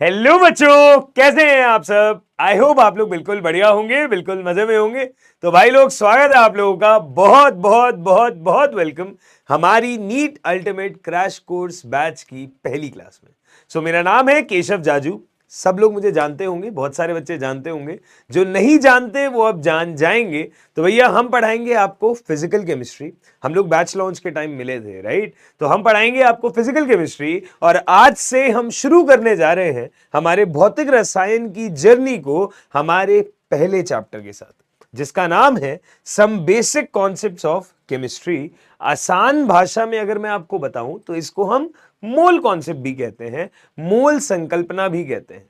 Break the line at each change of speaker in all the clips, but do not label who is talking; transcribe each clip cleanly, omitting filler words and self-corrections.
Hello बच्चों, कैसे हैं आप सब। आई होप आप लोग बिल्कुल बढ़िया होंगे, बिल्कुल मजे में होंगे। तो भाई लोग, स्वागत है आप लोगों का, बहुत बहुत बहुत बहुत वेलकम हमारी NEET ultimate crash course batch की पहली क्लास में। मेरा नाम है केशव जाजू। सब लोग मुझे जानते होंगे, बहुत सारे बच्चे जानते होंगे, जो नहीं जानते वो अब जान जाएंगे। तो भैया, हम पढ़ाएंगे आपको फिजिकल केमिस्ट्री। हम लोग बैच लॉन्च के टाइम मिले थे, राइट। तो हम पढ़ाएंगे आपको फिजिकल केमिस्ट्री, और आज से हम शुरू करने जा रहे हैं हमारे भौतिक रसायन की जर्नी को हमारे पहले चैप्टर के साथ, जिसका नाम है some basic concepts of chemistry. आसान भाषा में अगर मैं आपको बताऊं तो इसको हम मोल कॉन्सेप्ट भी कहते हैं, मोल संकल्पना भी कहते हैं।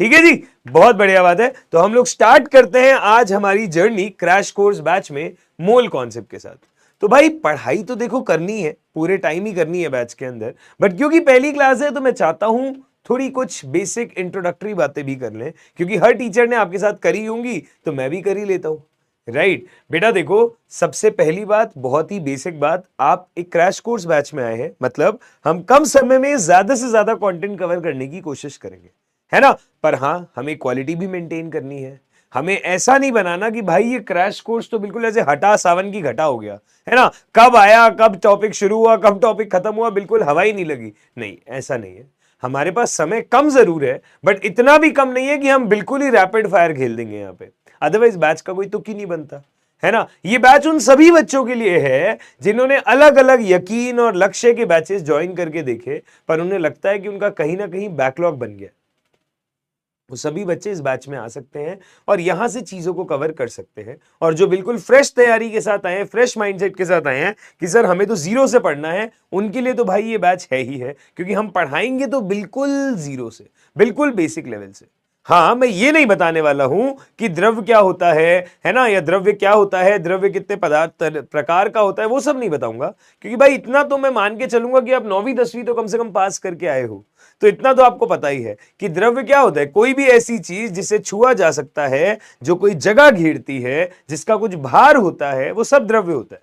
ठीक है जी, बहुत बढ़िया बात है। तो हम लोग स्टार्ट करते हैं आज हमारी जर्नी क्रैश कोर्स बैच में मोल कॉन्सेप्ट के साथ। तो भाई, पढ़ाई तो देखो करनी है, पूरे टाइम ही करनी है बैच के अंदर, बट क्योंकि पहली क्लास है तो मैं चाहता हूं थोड़ी कुछ बेसिक इंट्रोडक्टरी बातें भी कर लें, क्योंकि हर टीचर ने आपके साथ करी होंगी तो मैं भी कर ही लेता हूं, राइट। बेटा देखो, सबसे पहली बात, बहुत ही बेसिक बात, आप एक क्रैश कोर्स बैच में आए हैं, मतलब हम कम समय में ज्यादा से ज्यादा कंटेंट कवर करने की कोशिश करेंगे, है ना। पर हां, हमें क्वालिटी भी मेंटेन करनी है। हमें ऐसा नहीं बनाना कि भाई ये क्रैश कोर्स तो बिल्कुल ऐसे हटा सावन की घटा हो गया, है ना। कब आया, कब टॉपिक शुरू हुआ, कब टॉपिक खत्म हुआ, बिल्कुल हवा ही नहीं लगी। नहीं, ऐसा नहीं है। हमारे पास समय कम जरूर है, बट इतना भी कम नहीं है कि हम बिल्कुल ही रैपिड फायर खेल देंगे यहां पे। अदरवाइज बैच का कोई तुक ही नहीं बनता, है ना। ये बैच उन सभी बच्चों के लिए है जिन्होंने अलग अलग यकीन और लक्ष्य के बैचेस ज्वाइन करके देखे, पर उन्हें लगता है कि उनका कहीं ना कहीं बैकलॉग बन गया। वो सभी बच्चे इस बैच में आ सकते हैं और यहां से चीजों को कवर कर सकते हैं। और जो बिल्कुल फ्रेश तैयारी के साथ आए हैं, फ्रेश माइंडसेट के साथ आए हैं कि सर हमें तो जीरो से पढ़ना है, उनके लिए तो भाई ये बैच है ही है, क्योंकि हम पढ़ाएंगे तो बिल्कुल जीरो से, बिल्कुल बेसिक लेवल से। हाँ, मैं ये नहीं बताने वाला हूं कि द्रव्य क्या होता है ना, या द्रव्य क्या होता है, द्रव्य कितने पदार्थ प्रकार का होता है, वो सब नहीं बताऊंगा। क्योंकि भाई इतना तो मैं मान के चलूंगा कि आप 9वीं 10वीं तो कम से कम पास करके आए हो, तो इतना तो आपको पता ही है कि द्रव्य क्या होता है। कोई भी ऐसी चीज जिसे छुआ जा सकता है, जो कोई जगह घेरती है, जिसका कुछ भार होता है, वो सब द्रव्य होता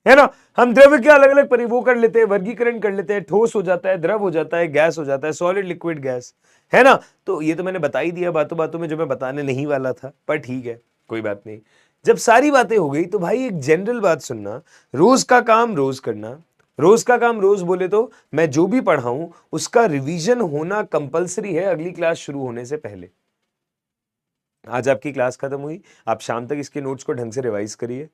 है ना। हम द्रव्य के अलग अलग वो कर लेते हैं, वर्गीकरण कर लेते हैं, ठोस हो जाता है, द्रव हो जाता है, गैस हो जाता है, सॉलिड लिक्विड गैस, है ना। तो ये तो मैंने बता ही दिया बातों बातों में, जो मैं बताने नहीं वाला था, पर ठीक है, कोई बात नहीं। जब सारी बातें हो गई तो भाई एक जनरल बात सुनना, रोज का काम रोज करना। रोज का काम रोज बोले तो मैं जो भी पढ़ाऊं उसका रिवीजन होना कंपलसरी है अगली क्लास शुरू होने से पहले। आज आपकी क्लास खत्म हुई, आप शाम तक इसके नोट्स को ढंग से रिवाइज करिए।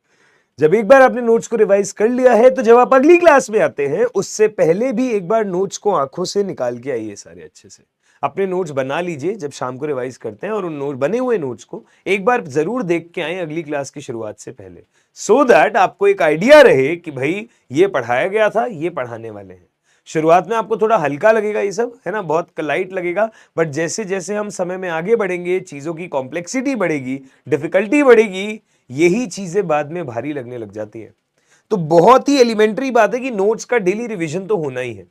जब एक बार आपने नोट्स को रिवाइज कर लिया है, तो जब आप अगली क्लास में आते हैं उससे पहले भी एक बार नोट्स को आंखों से निकाल के आइए, सारे अच्छे से अपने नोट्स बना लीजिए जब शाम को रिवाइज करते हैं, और उन नोट बने हुए नोट्स को एक बार जरूर देख के आए अगली क्लास की शुरुआत से पहले, सो दैट आपको एक आइडिया रहे कि भाई ये पढ़ाया गया था, ये पढ़ाने वाले हैं। शुरुआत में आपको थोड़ा हल्का लगेगा ये सब, है ना, बहुत लाइट लगेगा, बट जैसे जैसे हम समय में आगे बढ़ेंगे, चीजों की कॉम्प्लेक्सिटी बढ़ेगी, डिफिकल्टी बढ़ेगी, यही चीजें बाद में भारी लगने लग जाती है। तो बहुत ही एलिमेंट्री बात है कि नोट्स का डेली रिवीजन तो होना ही है।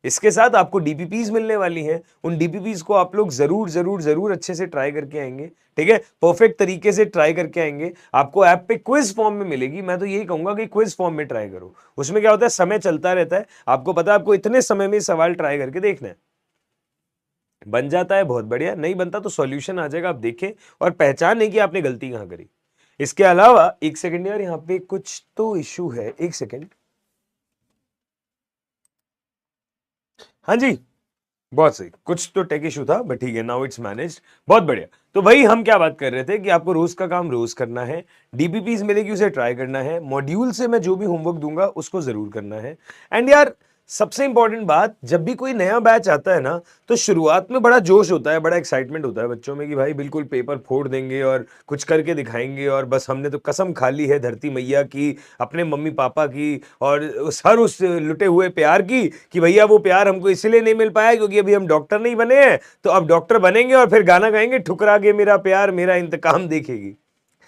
इसके साथ आपको डीपीपीज मिलने वाली हैं, उन डीपीपीज को आप लोग जरूर जरूर जरूर अच्छे से ट्राई करके आएंगे, ठीक है, परफेक्ट तरीके से ट्राई करके आएंगे। आपको ऐप पे क्विज फॉर्म में मिलेगी, मैं तो यही कहूंगा कि क्विज फॉर्म में ट्राई करो। उसमें क्या होता है, समय चलता रहता है, आपको पता है आपको इतने समय में सवाल ट्राई करके देखना है। बन जाता है बहुत बढ़िया, नहीं बनता तो सॉल्यूशन आ जाएगा, आप देखें और पहचानें कि आपने गलती कहां करी। इसके अलावा एक सेकंड यार, यहां पे कुछ तो इश्यू है, एक सेकंड। हाँ जी, बहुत सही, कुछ तो टेक इशू था, बट ठीक है, नाउ इट्स मैनेज्ड, बहुत बढ़िया। तो भाई हम क्या बात कर रहे थे कि आपको रोज का काम रोज करना है, डीपीपीज मिलेगी उसे ट्राई करना है, मॉड्यूल से मैं जो भी होमवर्क दूंगा उसको जरूर करना है। एंड यार, सबसे इंपॉर्टेंट बात, जब भी कोई नया बैच आता है ना, तो शुरुआत में बड़ा जोश होता है, बड़ा एक्साइटमेंट होता है बच्चों में कि भाई बिल्कुल पेपर फोड़ देंगे और कुछ करके दिखाएंगे, और बस हमने तो कसम खा ली है धरती मैया की, अपने मम्मी पापा की, और उस लुटे हुए प्यार की, कि भैया वो प्यार हमको इसलिए नहीं मिल पाया क्योंकि अभी हम डॉक्टर नहीं बने हैं, तो अब डॉक्टर बनेंगे और फिर गाना गाएंगे, ठुकरा के मेरा प्यार मेरा इंतकाम देखेगी,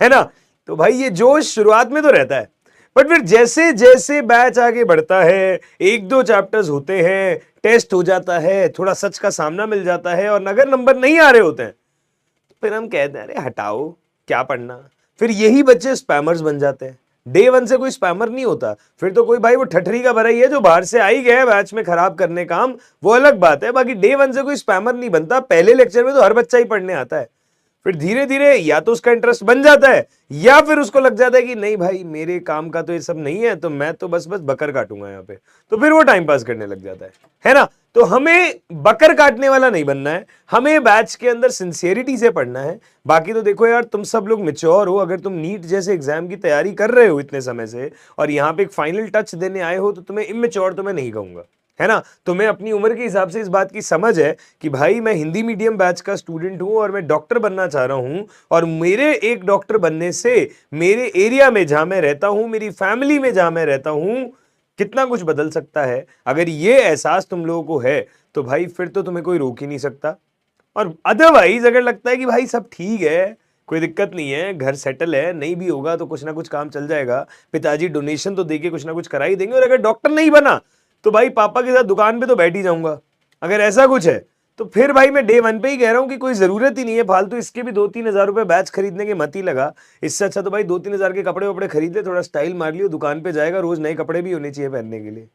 है ना। तो भाई ये जोश शुरुआत में तो रहता है, बट फिर जैसे जैसे बैच आगे बढ़ता है, एक दो चैप्टर्स होते हैं, टेस्ट हो जाता है, थोड़ा सच का सामना मिल जाता है, और अगर नंबर नहीं आ रहे होते हैं, तो फिर हम कहते हैं अरे हटाओ, क्या पढ़ना। फिर यही बच्चे स्पैमर्स बन जाते हैं, डे वन से कोई स्पैमर नहीं होता। फिर तो कोई भाई वो ठठरी का भरा ही है जो बाहर से आई गया है बैच में खराब करने काम, वो अलग बात है। बाकी डे वन से कोई स्पैमर नहीं बनता। पहले लेक्चर में तो हर बच्चा ही पढ़ने आता है, फिर धीरे धीरे या तो उसका इंटरेस्ट बन जाता है या फिर उसको लग जाता है कि नहीं भाई मेरे काम का तो ये सब नहीं है, तो मैं तो बस बकर काटूंगा यहाँ पे, तो फिर वो टाइम पास करने लग जाता है ना। तो हमें बकर काटने वाला नहीं बनना है, हमें बैच के अंदर सिंसियरिटी से पढ़ना है। बाकी तो देखो यार, तुम सब लोग मैच्योर हो, अगर तुम नीट जैसे एग्जाम की तैयारी कर रहे हो इतने समय से और यहाँ पे एक फाइनल टच देने आए हो, तो तुम्हें इमेच्योर तो मैं नहीं कहूंगा, है ना। तुम्हें अपनी उम्र के हिसाब से इस बात की समझ है कि भाई मैं हिंदी मीडियम बैच का स्टूडेंट हूं और मैं डॉक्टर बनना चाह रहा हूं, और मेरे एक डॉक्टर बनने से मेरे एरिया में जहां मैं रहता हूं, मेरी फैमिली में जहां मैं रहता हूं, कितना कुछ बदल सकता है। अगर ये एहसास तुम लोगों को है तो भाई फिर तो तुम्हें कोई रोक ही नहीं सकता। और अदरवाइज अगर लगता है कि भाई सब ठीक है, कोई दिक्कत नहीं है, घर सेटल है, नहीं भी होगा तो कुछ ना कुछ काम चल जाएगा, पिताजी डोनेशन तो देके कुछ ना कुछ करा ही देंगे, और अगर डॉक्टर नहीं बना तो भाई पापा के साथ दुकान पे तो बैठ ही जाऊंगा, अगर ऐसा कुछ है तो फिर भाई मैं डे वन पे ही कह रहा हूं कि कोई जरूरत ही नहीं है फालतू इसके भी 2-3 हजार रुपए बैच खरीदने के मत ही लगा। इससे अच्छा तो भाई 2-3 हजार के कपड़े वपड़े खरीद ले, थोड़ा स्टाइल मार लियो, दुकान पे जाएगा, रोज नए कपड़े भी होने चाहिए पहनने के लिए,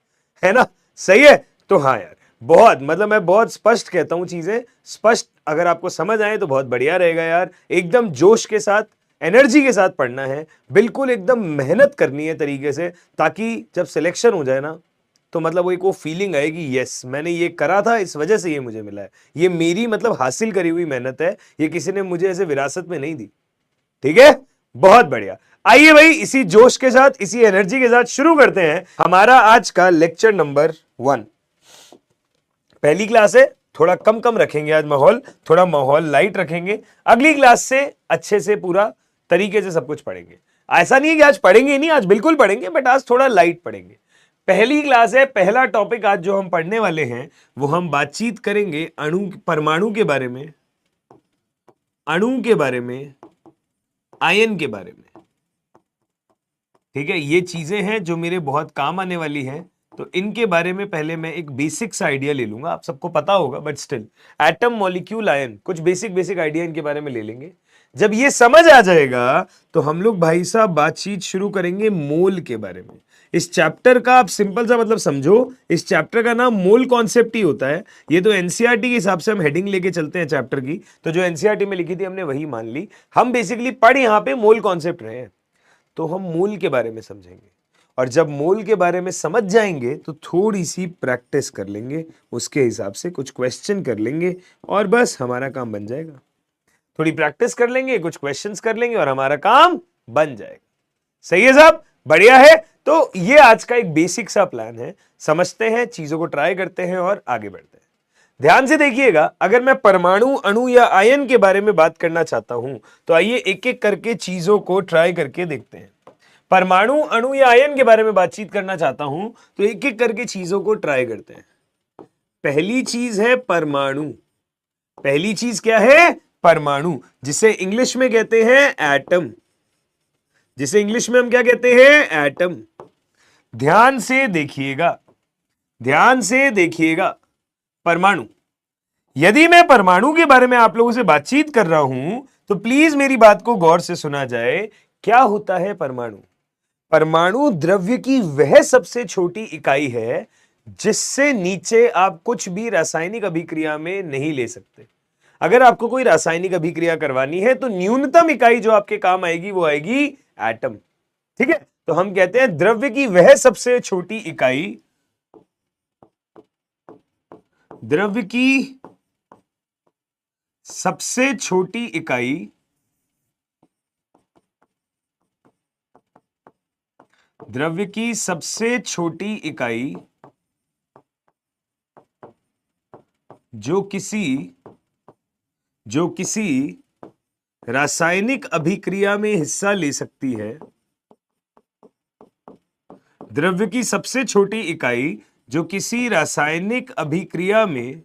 है ना। सही है। तो हाँ यार, बहुत मतलब मैं बहुत स्पष्ट कहता हूं चीजें, स्पष्ट अगर आपको समझ आए तो बहुत बढ़िया रहेगा यार। एकदम जोश के साथ, एनर्जी के साथ पढ़ना है, बिल्कुल एकदम मेहनत करनी है तरीके से, ताकि जब सिलेक्शन हो जाए ना तो मतलब वो एक वो फीलिंग आएगी, यस मैंने ये करा था, इस वजह से ये मुझे मिला है, ये मेरी मतलब हासिल करी हुई मेहनत है, ये किसी ने मुझे ऐसे विरासत में नहीं दी। ठीक है, बहुत बढ़िया। आइए भाई इसी जोश के साथ, इसी एनर्जी के साथ शुरू करते हैं हमारा आज का लेक्चर नंबर 1। पहली क्लास है, थोड़ा कम कम रखेंगे आज माहौल, थोड़ा माहौल लाइट रखेंगे। अगली क्लास से अच्छे से पूरा तरीके से सब कुछ पढ़ेंगे। ऐसा नहीं है कि आज पढ़ेंगे ही नहीं, आज बिल्कुल पढ़ेंगे, बट आज थोड़ा लाइट पढ़ेंगे। पहली क्लास है, पहला टॉपिक आज जो हम पढ़ने वाले हैं वो हम बातचीत करेंगे अणु परमाणु के बारे में, अणु के बारे में, आयन के बारे में। ठीक है, ये चीजें हैं जो मेरे बहुत काम आने वाली हैं, तो इनके बारे में पहले मैं एक बेसिक सा आइडिया ले लूंगा। आप सबको पता होगा but still, atom, molecule, ion, कुछ बेसिक आइडिया इनके बारे में ले लेंगे। जब ये समझ आ जाएगा तो हम लोग भाई साहब बातचीत शुरू करेंगे मोल के बारे में। इस चैप्टर का आप सिंपल सा मतलब समझो, इस चैप्टर का नाम मोल कॉन्सेप्ट ही होता है। ये तो एनसीईआरटी के हिसाब से हम हेडिंग लेके चलते हैं चैप्टर की, तो जो एनसीईआरटी में लिखी थी हमने वही मान ली। हम बेसिकली पढ़ यहां पे मोल कॉन्सेप्ट रहे हैं, तो हम मोल के बारे में समझेंगे, और जब मोल के बारे में समझ जाएंगे तो थोड़ी सी प्रैक्टिस कर लेंगे, उसके हिसाब से कुछ क्वेश्चन कर लेंगे और बस हमारा काम बन जाएगा। थोड़ी प्रैक्टिस कर लेंगे, कुछ क्वेश्चंस कर लेंगे और हमारा काम बन जाएगा। सही है साहब, बढ़िया है। तो ये आज का एक बेसिक सा प्लान है, समझते हैं, चीजों को ट्राई करते हैं और आगे बढ़ते हैं। ध्यान से देखिएगा, अगर मैं परमाणु, अणु या आयन के बारे में बात करना चाहता हूं तो आइए एक एक करके चीजों को ट्राई करके देखते हैं। परमाणु, अणु या आयन के बारे में बातचीत करना चाहता हूं तो एक एक करके चीजों को ट्राई करते हैं। पहली चीज है परमाणु। पहली चीज क्या है? परमाणु, जिसे इंग्लिश में कहते हैं एटम, जिसे इंग्लिश में हम क्या कहते हैं? एटम। ध्यान से देखिएगा, ध्यान से देखिएगा। परमाणु, यदि मैं परमाणु के बारे में आप लोगों से बातचीत कर रहा हूं तो प्लीज मेरी बात को गौर से सुना जाए। क्या होता है परमाणु? परमाणु द्रव्य की वह सबसे छोटी इकाई है जिससे नीचे आप कुछ भी रासायनिक अभिक्रिया में नहीं ले सकते। अगर आपको कोई रासायनिक अभिक्रिया करवानी है तो न्यूनतम इकाई जो आपके काम आएगी वो आएगी एटम। ठीक है, तो हम कहते हैं द्रव्य की वह सबसे छोटी इकाई, द्रव्य की सबसे छोटी इकाई द्रव्य की सबसे छोटी इकाई जो किसी रासायनिक अभिक्रिया में हिस्सा ले सकती है, द्रव्य की सबसे छोटी इकाई जो किसी रासायनिक अभिक्रिया में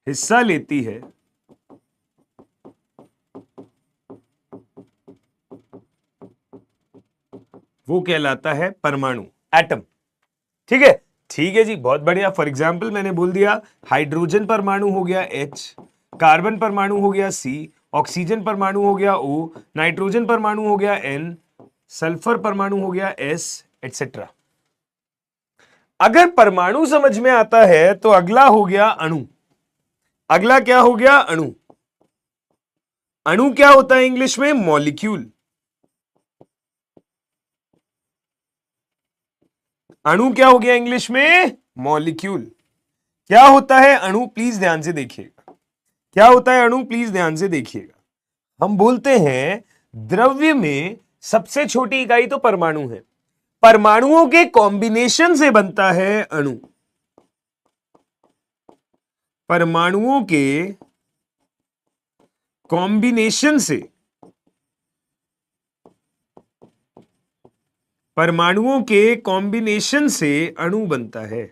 हिस्सा लेती है, वो कहलाता है परमाणु, एटम। ठीक है, ठीक है जी, बहुत बढ़िया। फॉर एग्जाम्पल मैंने बोल दिया हाइड्रोजन परमाणु हो गया H, कार्बन परमाणु हो गया C, ऑक्सीजन परमाणु हो गया O, नाइट्रोजन परमाणु हो गया N, सल्फर परमाणु हो गया S, एटसेट्रा। अगर परमाणु समझ में आता है तो अगला हो गया अणु। अगला क्या हो गया? अणु। अणु क्या होता है इंग्लिश में? मॉलिक्यूल। अणु क्या हो गया इंग्लिश में? मॉलिक्यूल। क्या होता है अणु? प्लीज ध्यान से देखिएगा। क्या होता है अणु? प्लीज ध्यान से देखिएगा। हम बोलते हैं द्रव्य में सबसे छोटी इकाई तो परमाणु है। परमाणुओं के कॉम्बिनेशन से बनता है अणु। परमाणुओं के कॉम्बिनेशन से, परमाणुओं के कॉम्बिनेशन से अणु बनता है।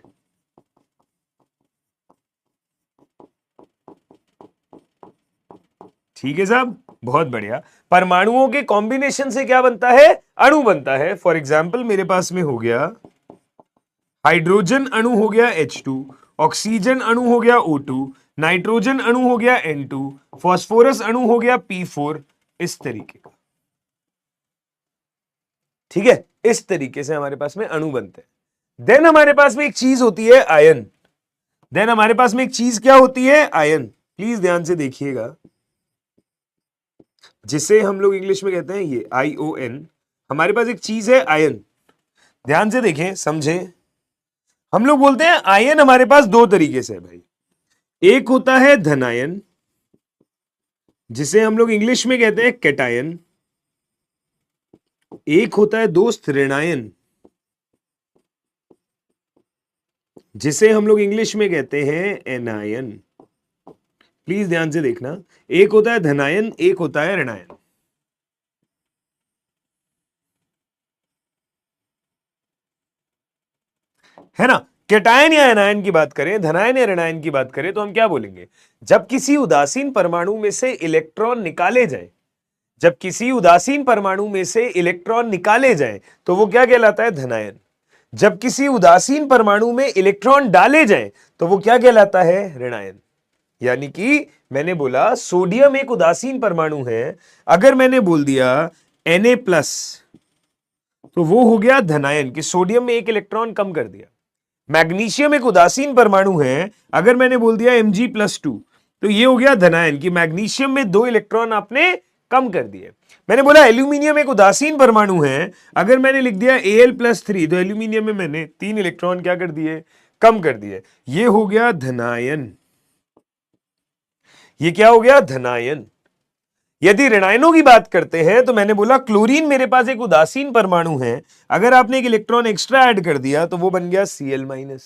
ठीक है साहब, बहुत बढ़िया। परमाणुओं के कॉम्बिनेशन से क्या बनता है? अणु बनता है। फॉर एग्जाम्पल मेरे पास में हो गया हाइड्रोजन अणु हो गया H2, ऑक्सीजन अणु हो गया O2, नाइट्रोजन अणु हो गया N2, फास्फोरस अणु हो गया P4, इस तरीके का। ठीक है, इस तरीके से हमारे पास में अणु बनते हैं। देन हमारे पास में एक चीज होती है आयन। देन हमारे पास में एक चीज क्या होती है? आयन। प्लीज ध्यान से देखिएगा, जिसे हम लोग इंग्लिश में कहते हैं ये ION। हमारे पास एक चीज है आयन। ध्यान से देखें, समझें। हम लोग बोलते हैं आयन हमारे पास दो तरीके से है भाई। एक होता है धनायन, जिसे हम लोग इंग्लिश में कहते हैं कैटायन। एक होता है दोस्त ऋणायन, जिसे हम लोग इंग्लिश में कहते हैं एनायन। प्लीज ध्यान से देखना, एक होता है धनायन, एक होता है ऋणायन। है ना? कैटायन या एनायन की बात करें, धनायन या ऋणायन की बात करें, तो हम क्या बोलेंगे? जब किसी उदासीन परमाणु में से इलेक्ट्रॉन निकाले जाए, जब किसी उदासीन परमाणु में से इलेक्ट्रॉन निकाले जाए तो वो क्या कहलाता है? धनायन। जब किसी उदासीन परमाणु में इलेक्ट्रॉन डाले जाए तो वो क्या कहलाता है? ऋणायन। यानी कि मैंने बोला सोडियम एक उदासीन परमाणु है, अगर मैंने बोल दिया Na+ तो वो हो गया धनायन, कि सोडियम में एक इलेक्ट्रॉन कम कर दिया। मैग्नीशियम एक उदासीन परमाणु है, अगर मैंने बोल दिया Mg+2 तो ये हो गया धनायन, कि मैग्नीशियम में 2 इलेक्ट्रॉन आपने कम कर दिए। मैंने बोला एल्यूमिनियम एक उदासीन परमाणु है, अगर मैंने लिख दिया Al+3 तो एल्यूमिनियम में मैंने 3 इलेक्ट्रॉन क्या कर दिए? कम कर दिए। ये हो गया धनायन। ये क्या हो गया? धनायन। यदि ऋणायनों की बात करते हैं तो मैंने बोला क्लोरीन मेरे पास एक उदासीन परमाणु है, अगर आपने एक इलेक्ट्रॉन एक्स्ट्रा ऐड कर दिया तो वो बन गया Cl-।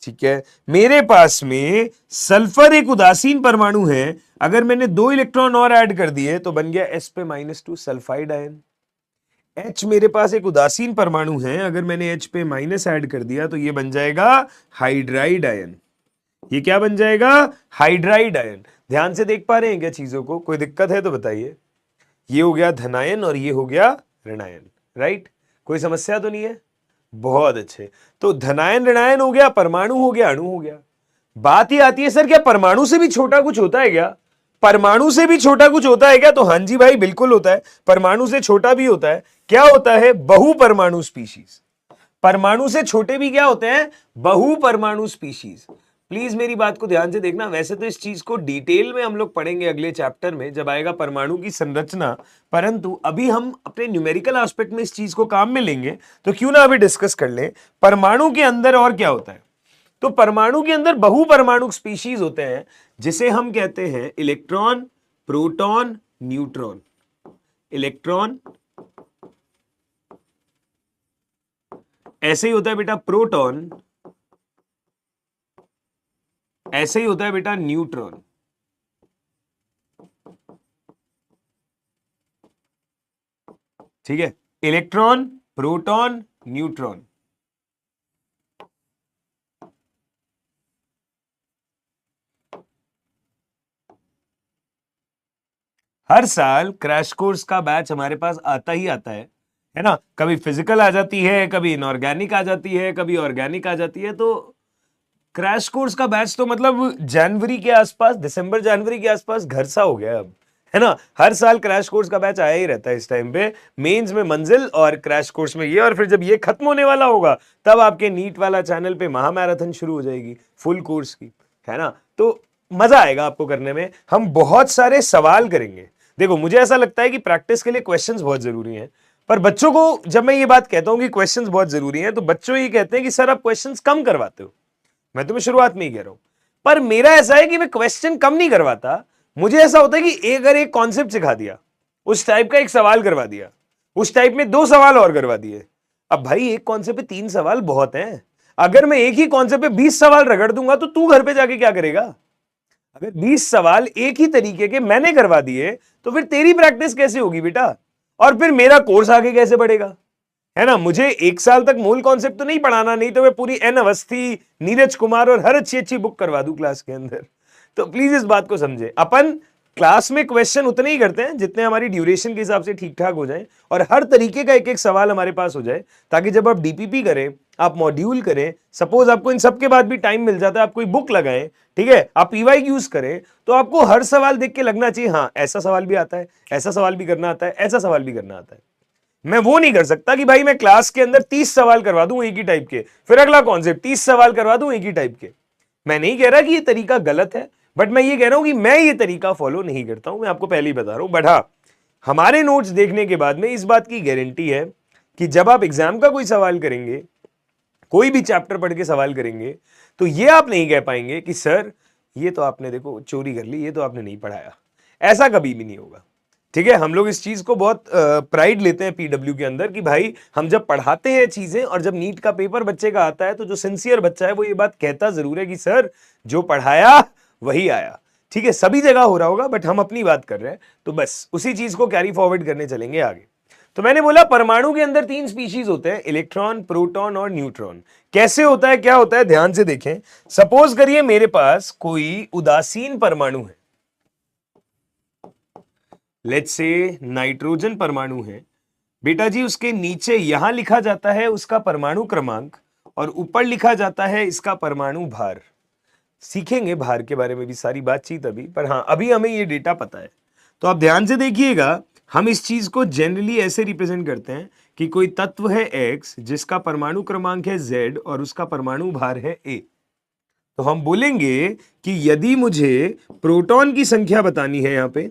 ठीक है। मेरे पास में सल्फर एक उदासीन परमाणु है, अगर मैंने 2 इलेक्ट्रॉन और ऐड कर दिए तो बन गया Sp-2 सल्फाइड आयन। H मेरे पास एक उदासीन परमाणु है, अगर मैंने H पे माइनस ऐड कर दिया तो ये बन जाएगा हाइड्राइड आयन। ये क्या बन जाएगा? Hydride ion. ध्यान से देख पा रहे हैं क्या चीजों को? कोई दिक्कत है तो बताइए। ये हो गया धनायन और ये हो गया ऋणायन, राइट? कोई समस्या तो नहीं है? बहुत अच्छे। तो धनायन ऋणायन हो गया, परमाणु हो गया, अणु हो गया। बात ही आती है सर क्या परमाणु से भी छोटा कुछ होता है क्या? परमाणु से भी छोटा कुछ होता है क्या? तो हां जी भाई, बिल्कुल होता है। परमाणु से छोटा भी होता है। क्या होता है? बहु परमाणु स्पीशीज। परमाणु से छोटे भी क्या होते हैं? बहु परमाणु स्पीशीज। प्लीज मेरी बात को ध्यान से देखना। वैसे तो इस चीज को डिटेल में हम लोग पढ़ेंगे अगले चैप्टर में जब आएगा परमाणु की संरचना, परंतु अभी हम अपने न्यूमेरिकल एस्पेक्ट में इस चीज को काम में लेंगे, तो क्यों ना अभी डिस्कस कर लें परमाणु के अंदर और क्या होता है। तो परमाणु के अंदर बहु परमाणु स्पीशीज होते हैं, जिसे हम कहते हैं इलेक्ट्रॉन, प्रोटॉन, न्यूट्रॉन। इलेक्ट्रॉन ऐसे ही होता है बेटा प्रोटॉन, ऐसे ही होता है बेटा न्यूट्रॉन। ठीक है, इलेक्ट्रॉन, प्रोटॉन, न्यूट्रॉन। हर साल क्रैश कोर्स का बैच हमारे पास आता ही आता है ना? कभी फिजिकल आ जाती है, कभी इनऑर्गेनिक आ जाती है, कभी ऑर्गेनिक आ जाती है। तो क्रैश कोर्स का बैच तो मतलब जनवरी के आसपास, दिसंबर जनवरी के आसपास घर सा हो गया अब, है ना। हर साल क्रैश कोर्स का बैच आया ही रहता है इस टाइम पे, मेंस में मंजिल और क्रैश कोर्स में ये, और फिर जब ये खत्म होने वाला होगा तब आपके नीट वाला चैनल पे महा मैराथन शुरू हो जाएगी फुल कोर्स की, है ना। तो मजा आएगा आपको करने में। हम बहुत सारे सवाल करेंगे। देखो मुझे ऐसा लगता है कि प्रैक्टिस के लिए क्वेश्चंस बहुत जरूरी हैं, पर बच्चों को जब मैं ये बात कहता हूं कि क्वेश्चंस बहुत जरूरी हैं, तो बच्चों ये कहते हैं कि सर आप क्वेश्चंस कम करवाते हो। मैं तुम्हें शुरुआत में ही कह रहा हूं, पर मेरा ऐसा है कि मैं क्वेश्चन कम नहीं करवाता। मुझे ऐसा होता है कि अगर एक कॉन्सेप्ट सिखा दिया, उस टाइप का एक सवाल करवा दिया, उस टाइप में 2 सवाल और करवा दिए। अब भाई एक कॉन्सेप्ट पे 3 सवाल बहुत हैं। अगर मैं एक ही कॉन्सेप्ट पे 20 सवाल रगड़ दूंगा तो तू घर पे जाके क्या करेगा? अगर 20 सवाल एक ही तरीके के मैंने करवा दिए तो फिर तेरी प्रैक्टिस कैसे होगी बेटा? और फिर मेरा कोर्स आगे कैसे बढ़ेगा? है ना। मुझे 1 साल तक मूल कॉन्सेप्ट तो नहीं पढ़ाना, नहीं तो मैं पूरी एन अवस्थी, नीरज कुमार और हर अच्छी अच्छी बुक करवा दूं क्लास के अंदर। तो प्लीज इस बात को समझे, अपन क्लास में क्वेश्चन उतने ही करते हैं जितने हमारी ड्यूरेशन के हिसाब से ठीक ठाक हो जाए, और हर तरीके का एक एक सवाल हमारे पास हो जाए, ताकि जब आप डीपीपी करें, आप मॉड्यूल करें, सपोज आपको इन सब के बाद भी टाइम मिल जाता है, आप कोई बुक लगाएं, ठीक है, आप पीवाई यूज करें, तो आपको हर सवाल देख के लगना चाहिए हाँ ऐसा सवाल भी आता है, ऐसा सवाल भी करना आता है, ऐसा सवाल भी करना आता है। मैं वो नहीं कर सकता कि भाई मैं क्लास के अंदर 30 सवाल करवा दूं एक ही टाइप के, फिर अगला कॉन्सेप्ट 30 सवाल करवा दूं एक ही टाइप के। मैं नहीं कह रहा कि ये तरीका गलत है, बट मैं ये कह रहा हूं कि मैं ये तरीका फॉलो नहीं करता हूं, मैं आपको पहले ही बता रहा हूं। बट हाँ, हमारे नोट्स देखने के बाद में इस बात की गारंटी है कि जब आप एग्जाम का कोई सवाल करेंगे, कोई भी चैप्टर पढ़ के सवाल करेंगे, तो ये आप नहीं कह पाएंगे कि सर ये तो आपने देखो चोरी कर ली, ये तो आपने नहीं पढ़ाया। ऐसा कभी भी नहीं होगा, ठीक है। हम लोग इस चीज को बहुत प्राइड लेते हैं पीडब्ल्यू के अंदर कि भाई हम जब पढ़ाते हैं चीजें, और जब नीट का पेपर बच्चे का आता है, तो जो सिंसियर बच्चा है वो ये बात कहता जरूर है कि सर जो पढ़ाया वही आया। ठीक है, सभी जगह हो रहा होगा, बट हम अपनी बात कर रहे हैं, तो बस उसी चीज को कैरी फॉरवर्ड करने चलेंगे आगे। तो मैंने बोला परमाणु के अंदर 3 स्पीशीज होते हैं, इलेक्ट्रॉन, प्रोटॉन और न्यूट्रॉन। कैसे होता है, क्या होता है, ध्यान से देखें। सपोज करिए मेरे पास कोई उदासीन परमाणु है, लेट्स से नाइट्रोजन परमाणु है बेटा जी। उसके नीचे यहां लिखा जाता है उसका परमाणु क्रमांक, और ऊपर लिखा जाता है इसका परमाणु भार। सीखेंगे भार के बारे में भी सारी बातचीत अभी, पर हाँ अभी हमें ये डेटा पता है। तो आप ध्यान से देखिएगा, हम इस चीज को जनरली ऐसे रिप्रेजेंट करते हैं कि कोई तत्व है X जिसका परमाणु क्रमांक है Z और उसका परमाणु भार है A। तो हम बोलेंगे कि यदि मुझे प्रोटॉन की संख्या बतानी है यहां पे,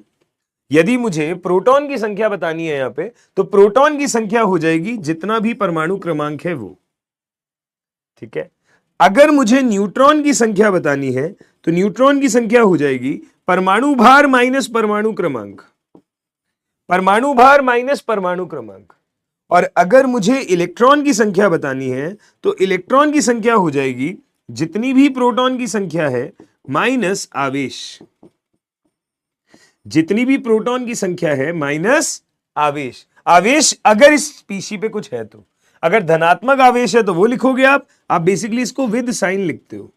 यदि मुझे प्रोटॉन की संख्या बतानी है यहां पे, तो प्रोटॉन की संख्या हो जाएगी जितना भी परमाणु क्रमांक है वो, ठीक है। अगर मुझे न्यूट्रॉन की संख्या बतानी है तो न्यूट्रॉन की संख्या हो जाएगी परमाणु भार माइनस परमाणु क्रमांक, परमाणु भार माइनस परमाणु क्रमांक। और अगर मुझे इलेक्ट्रॉन की संख्या बतानी है तो इलेक्ट्रॉन की संख्या हो जाएगी जितनी भी प्रोटॉन की संख्या है माइनस आवेश, जितनी भी प्रोटॉन की संख्या है माइनस आवेश। आवेश अगर इस स्पीशी पे कुछ है तो, अगर धनात्मक आवेश है तो वो लिखोगे आप बेसिकली इसको विद साइन लिखते हो।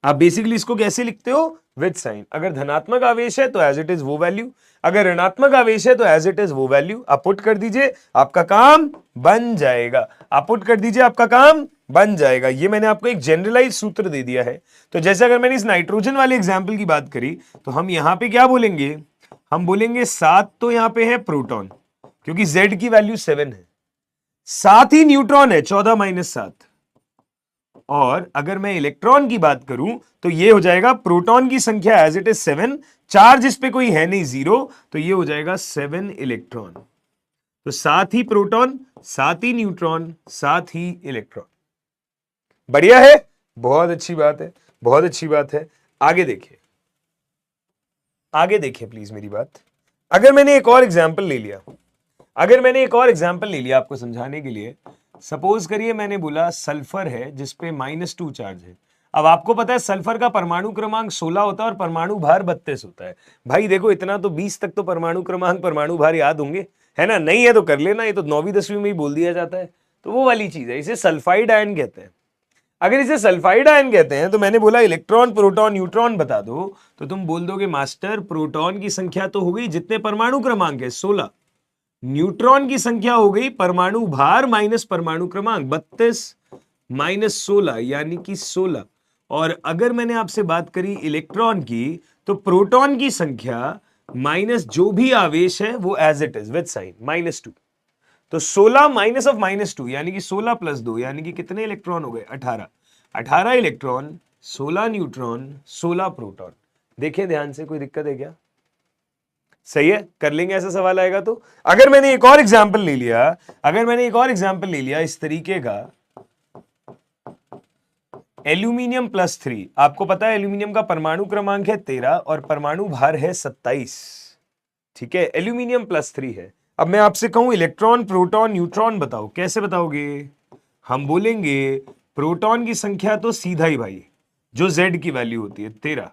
आप बेसिकली इसको कैसे लिखते हो, विद साइन। अगर धनात्मक आवेश है तो एज इट इज वो वैल्यू, अगर ऋणात्मक आवेश है तो एज इट इज वो वैल्यू। आप पुट कर दीजिए, आपका काम बन जाएगा। आप पुट कर दीजिए, आपका काम बन जाएगा। ये मैंने आपको एक जनरलाइज सूत्र दे दिया है। तो जैसे अगर मैंने इस नाइट्रोजन वाले एग्जाम्पल की बात करी, तो हम यहां पे क्या बोलेंगे, हम बोलेंगे 7 तो यहां पे है प्रोटॉन, क्योंकि Z की वैल्यू 7 है, साथ ही न्यूट्रॉन है 14 माइनस 7। और अगर मैं इलेक्ट्रॉन की बात करूं तो ये हो जाएगा प्रोटॉन की संख्या एज इट इज 7, चार्ज इस पे कोई है नहीं 0, तो ये हो जाएगा 7 इलेक्ट्रॉन। तो साथ ही प्रोटॉन, साथ ही न्यूट्रॉन, साथ ही इलेक्ट्रॉन। बढ़िया है, बहुत अच्छी बात है, बहुत अच्छी बात है। आगे देखिए, आगे देखिए प्लीज मेरी बात। अगर मैंने एक और एग्जाम्पल ले लिया, अगर मैंने एक और एग्जाम्पल ले लिया आपको समझाने के लिए, सपोज करिए मैंने बोला सल्फर है जिसपे -2 चार्ज है। अब आपको पता है सल्फर का परमाणु क्रमांक 16 होता है और परमाणु भार 32 होता है। भाई देखो इतना तो 20 तक तो परमाणु क्रमांक परमाणु भार याद होंगे, है ना। नहीं है तो कर लेना, ये तो 9वीं 10वीं में ही बोल दिया जाता है। तो वो वाली चीज है, इसे सल्फाइड आयन कहते हैं। अगर इसे सल्फाइड आयन कहते हैं तो मैंने बोला इलेक्ट्रॉन, प्रोटॉन, न्यूट्रॉन बता दो, तो तुम बोल दोगे मास्टर प्रोटॉन की संख्या तो हो गई जितने परमाणु क्रमांक है 16, न्यूट्रॉन की संख्या हो गई परमाणु भार माइनस परमाणु क्रमांक 32 माइनस 16 यानी कि 16। और अगर मैंने आपसे बात करी इलेक्ट्रॉन की, तो प्रोटॉन की संख्या माइनस जो भी आवेश है वो as it is with sign -2। तो 16 माइनस ऑफ -2 यानी कि 16 प्लस 2 यानी कि कितने इलेक्ट्रॉन हो गए? 18। 18 इलेक्ट्रॉन, 16 न्यूट्रॉन, 16 प्रोटॉन। देखें ध्यान से, कोई दिक्कत है क्या? सही है, कर लेंगे ऐसा सवाल आएगा तो। अगर मैंने एक और एग्जांपल ले लिया इस तरीके का, एल्यूमिनियम +3। आपको पता है एल्यूमिनियम का परमाणु क्रमांक है 13 और परमाणु भार है 27। ठीक है, एल्यूमिनियम +3 है। अब मैं आपसे कहूं इलेक्ट्रॉन, प्रोटॉन, न्यूट्रॉन बताओ, कैसे बताओगे? हम बोलेंगे प्रोटॉन की संख्या तो सीधा ही भाई, जो Z की वैल्यू होती है 13,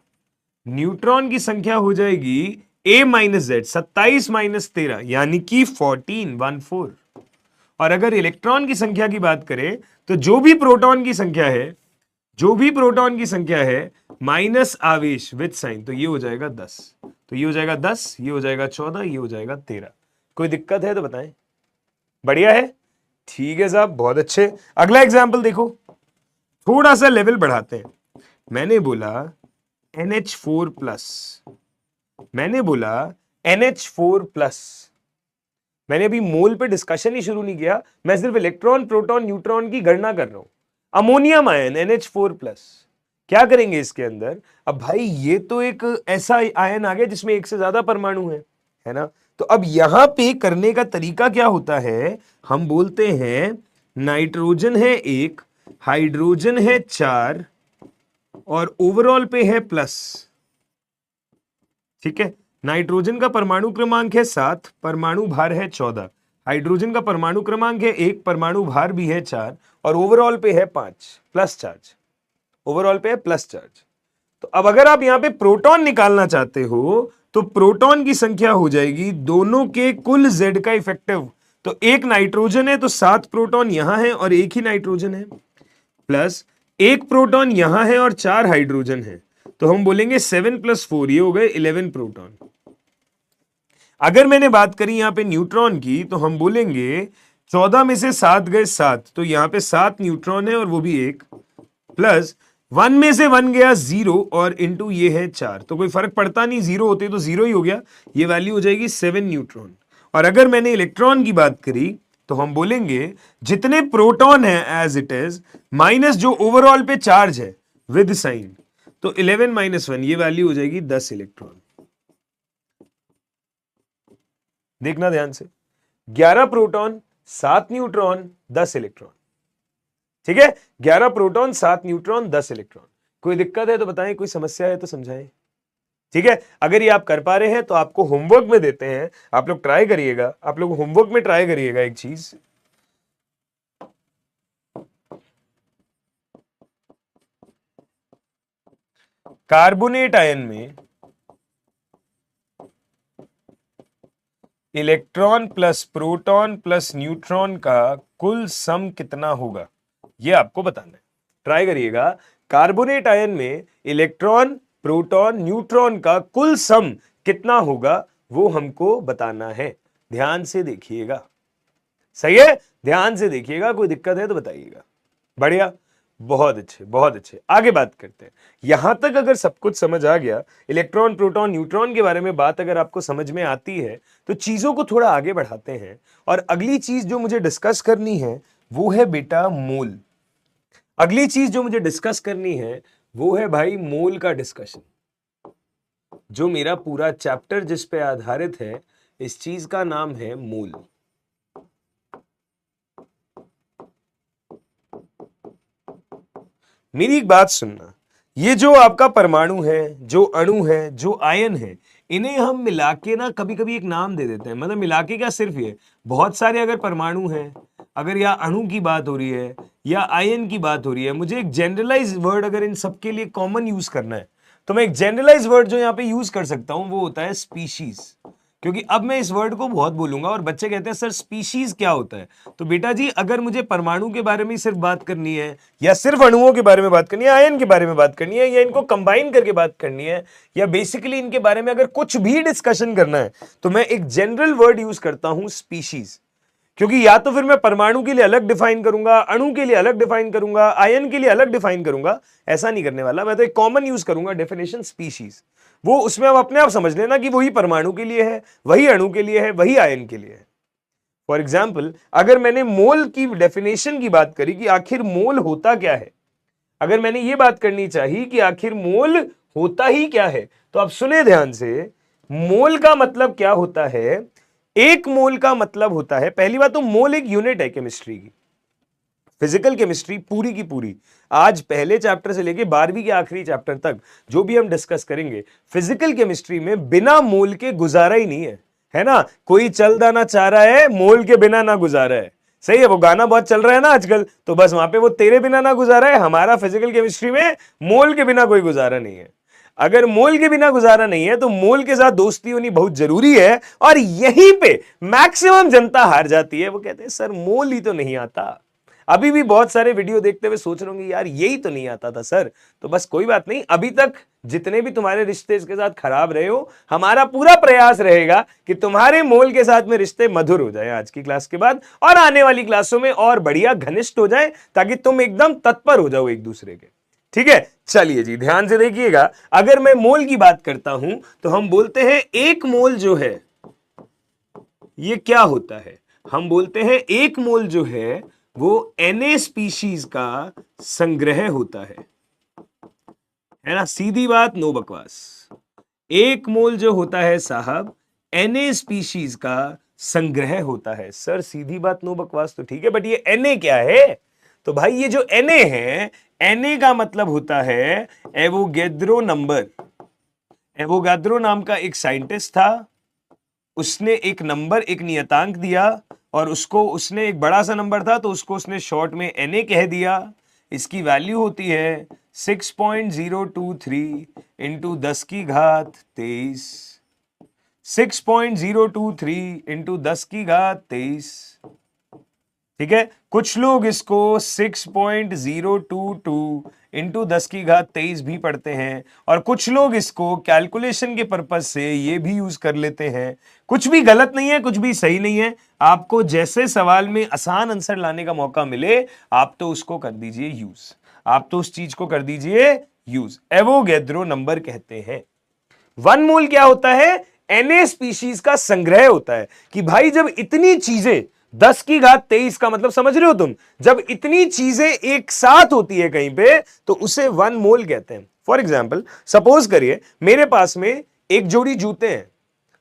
न्यूट्रॉन की संख्या हो जाएगी A माइनस Z, 27 माइनस 13 यानी कि 14। और अगर इलेक्ट्रॉन की संख्या की बात करें तो जो भी प्रोटॉन की संख्या है माइनस आवेश विद साइन, तो ये हो जाएगा 10। तो ये हो जाएगा 10, ये हो जाएगा 14, ये हो जाएगा 13। कोई दिक्कत है तो बताएं। बढ़िया है, ठीक है साहब, बहुत अच्छे। अगला एग्जाम्पल देखो, थोड़ा सा लेवल बढ़ाते हैं। मैंने बोला NH4+, मैंने अभी मोल पे डिस्कशन ही शुरू नहीं किया, मैं सिर्फ इलेक्ट्रॉन, प्रोटॉन, न्यूट्रॉन की गणना कर रहा हूं। अमोनियम आयन NH4+, क्या करेंगे इसके अंदर? अब भाई ये तो एक ऐसा आयन आ गया जिसमें एक से ज्यादा परमाणु है ना? तो अब यहां पे करने का तरीका क्या होता है? हम बोलते हैं नाइट्रोजन है 1, हाइड्रोजन है 4 और ओवरऑल पे है प्लस। ठीक है, नाइट्रोजन का परमाणु क्रमांक है 7, परमाणु भार है 14, हाइड्रोजन का परमाणु क्रमांक है 1, परमाणु भार भी है 4 और ओवरऑल पे है 5 प्लस चार्ज। ओवरऑल पे है प्लस चार्ज। तो अब अगर आप यहां पे प्रोटॉन निकालना चाहते हो तो प्रोटॉन की संख्या हो जाएगी दोनों के कुल Z का इफेक्टिव। तो एक नाइट्रोजन है तो 7 प्रोटॉन यहां है और एक ही नाइट्रोजन है, प्लस एक प्रोटॉन यहां है और 4 हाइड्रोजन है, तो हम बोलेंगे 7 + 4, ये हो गए 11 प्रोटॉन। अगर मैंने बात करी यहां पे न्यूट्रॉन की तो हम बोलेंगे 14 में से 7 गए 7, तो यहां पे 7 न्यूट्रॉन है और वो भी 1, प्लस 1 में से 1 गया 0 और इंटू ये है 4, तो कोई फर्क पड़ता नहीं, 0 होते तो 0 ही हो गया, ये वैल्यू हो जाएगी 7 न्यूट्रॉन। और अगर मैंने इलेक्ट्रॉन की बात करी तो हम बोलेंगे जितने प्रोटॉन है एज इट इज माइनस जो ओवरऑल पे चार्ज है विद साइन, तो 11 - 1, ये वैल्यू हो जाएगी 10 इलेक्ट्रॉन। देखना ध्यान से, 11 प्रोटॉन 7 न्यूट्रॉन 10 इलेक्ट्रॉन। ठीक है, 11 प्रोटॉन 7 न्यूट्रॉन 10 इलेक्ट्रॉन। कोई दिक्कत है तो बताएं, कोई समस्या है तो समझाएं। ठीक है, अगर ये आप कर पा रहे हैं तो आपको होमवर्क में देते हैं, आप लोग ट्राई करिएगा, आप लोग होमवर्क में ट्राई करिएगा एक चीज। कार्बोनेट आयन में electron plus proton plus neutron का कुल सम कितना होगा, यह आपको बताना है। ट्राई करिएगा, कार्बोनेट आयन में इलेक्ट्रॉन, प्रोटॉन, न्यूट्रॉन का कुल सम कितना होगा वो हमको बताना है। ध्यान से देखिएगा, सही है, ध्यान से देखिएगा, कोई दिक्कत है तो बताइएगा। बढ़िया, बहुत अच्छे, बहुत अच्छे। आगे बात करते हैं। यहां तक अगर सब कुछ समझ आ गया, इलेक्ट्रॉन, प्रोटॉन, न्यूट्रॉन के बारे में बात अगर आपको समझ में आती है तो चीजों को थोड़ा आगे बढ़ाते हैं। और अगली चीज जो मुझे डिस्कस करनी है वो है बेटा मोल। अगली चीज जो मुझे डिस्कस करनी है वो है भाई मोल का डिस्कशन। जो मेरा पूरा चैप्टर जिस पे आधारित है, इस चीज का नाम है मोल। मेरी एक बात सुनना, ये जो आपका परमाणु है, जो अणु है, जो आयन है, इन्हें हम मिला के ना कभी कभी एक नाम दे देते हैं। मतलब मिला के क्या, सिर्फ ये बहुत सारे अगर परमाणु हैं, अगर या अणु की बात हो रही है या आयन की बात हो रही है, मुझे एक जनरलाइज वर्ड अगर इन सबके लिए कॉमन यूज करना है तो मैं एक जनरलाइज वर्ड जो यहां पे यूज कर सकता हूं वो होता है स्पीशीज। क्योंकि अब मैं इस वर्ड को बहुत बोलूंगा और बच्चे कहते हैं सर स्पीशीज क्या होता है। तो बेटा जी, अगर मुझे परमाणु के बारे में सिर्फ बात करनी है या सिर्फ अणुओं के बारे में बात करनी है, आयन के बारे में बात करनी है, या इनको कंबाइन करके बात करनी है, या बेसिकली इनके बारे में अगर कुछ भी डिस्कशन करना है तो मैं एक जनरल वर्ड यूज करता हूं स्पीशीज। क्योंकि या तो फिर मैं परमाणु के लिए अलग डिफाइन करूंगा, अणु के लिए अलग डिफाइन करूंगा, आयन के लिए अलग डिफाइन करूंगा, ऐसा नहीं करने वाला। मैं तो एक कॉमन यूज करूंगा डेफिनेशन स्पीशीज। वो उसमें आप अपने आप समझ लेना कि वही परमाणु के लिए है, वही अणु के लिए है, वही आयन के लिए है। फॉर एग्जाम्पल, अगर मैंने मोल की डेफिनेशन की बात करी कि आखिर मोल होता क्या है, अगर मैंने ये बात करनी चाहिए कि आखिर मोल होता ही क्या है, तो आप सुने ध्यान से। मोल का मतलब क्या होता है? एक मोल का मतलब होता है, पहली बात तो मोल एक यूनिट है केमिस्ट्री की, फिजिकल केमिस्ट्री पूरी की पूरी। आज पहले चैप्टर से लेके 12वीं के आखिरी चैप्टर तक जो भी हम डिस्कस करेंगे, फिजिकल केमिस्ट्री में बिना मोल के गुजारा ही नहीं है ना। कोई चलदा ना चाह रहा है, मोल के बिना ना गुजारा है। सही है, वो गाना बहुत चल रहा है ना आजकल, तो बस वहां पे वो तेरे बिना ना गुजारा है। हमारा फिजिकल केमिस्ट्री में मोल के बिना कोई गुजारा नहीं है। अगर मोल के बिना गुजारा नहीं है तो मोल के साथ दोस्ती होनी बहुत जरूरी है, और यहीं पे मैक्सिमम जनता हार जाती है। वो कहते हैं सर मोल ही तो नहीं आता। अभी भी बहुत सारे वीडियो देखते हुए सोच रहे होंगे यार यही तो नहीं आता था सर। तो बस कोई बात नहीं, अभी तक जितने भी तुम्हारे रिश्ते इसके साथ खराब रहे हो, हमारा पूरा प्रयास रहेगा कि तुम्हारे मोल के साथ में रिश्ते मधुर हो जाए आज की क्लास के बाद, और आने वाली क्लासों में और बढ़िया घनिष्ठ हो जाए, ताकि तुम एकदम तत्पर हो जाओ एक दूसरे के। ठीक है, चलिए जी ध्यान से देखिएगा। अगर मैं मोल की बात करता हूं तो हम बोलते हैं एक मोल जो है ये क्या होता है? हम बोलते हैं एक मोल जो है वो Na स्पीशीज का संग्रह होता है ना। सीधी बात, नो बकवास। एक मोल जो होता है साहब Na स्पीशीज का संग्रह होता है। सर सीधी बात नो बकवास तो ठीक है, बट ये Na क्या है? तो भाई ये जो Na है, Na का मतलब होता है एवोगैड्रो नंबर। एवोगैड्रो नाम का एक साइंटिस्ट था, उसने एक नंबर, एक नियतांक दिया, और उसको उसने एक बड़ा सा नंबर था तो उसको उसने शॉर्ट में Na कह दिया। इसकी वैल्यू होती है 6.023 इंटू 10 की घात 23। 6.023 इंटू 10 की घात 23। ठीक है, कुछ लोग इसको 6.022 इंटू 10 की घात 23 भी पढ़ते हैं, और कुछ लोग इसको कैलकुलेशन के पर्पज से ये भी यूज कर लेते हैं। कुछ भी गलत नहीं है, कुछ भी सही नहीं है। आपको जैसे सवाल में आसान आंसर लाने का मौका मिले, आप तो उसको कर दीजिए यूज, आप तो उस चीज को कर दीजिए यूज। एवोगैड्रो नंबर कहते हैं। वन मोल क्या होता है? Na स्पीशीज का संग्रह होता है। कि भाई जब इतनी चीजें 10 की घात 23 का मतलब समझ रहे हो तुम, जब इतनी चीजें एक साथ होती है कहीं पे, तो उसे वन मोल कहते हैं। फॉर एग्जाम्पल, सपोज करिए मेरे पास में एक जोड़ी जूते हैं,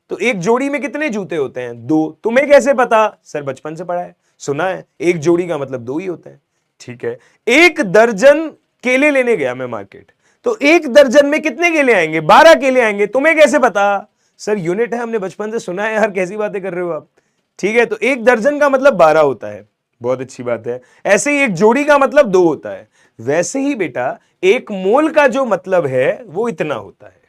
तो एक जोड़ी में कितने जूते होते हैं? 2। तुम्हें कैसे पता? सर बचपन से पढ़ा है, सुना है, एक जोड़ी का मतलब 2 ही होते हैं। ठीक है, एक दर्जन केले लेने गया मैं मार्केट, तो एक दर्जन में कितने केले आएंगे? 12 केले आएंगे। तुम्हें कैसे पता? सर यूनिट है, हमने बचपन से सुना है यार, कैसी बातें कर रहे हो आप। ठीक है, तो एक दर्जन का मतलब 12 होता है। बहुत अच्छी बात है। ऐसे ही एक जोड़ी का मतलब 2 होता है। वैसे ही बेटा एक मोल का जो मतलब है वो इतना होता है।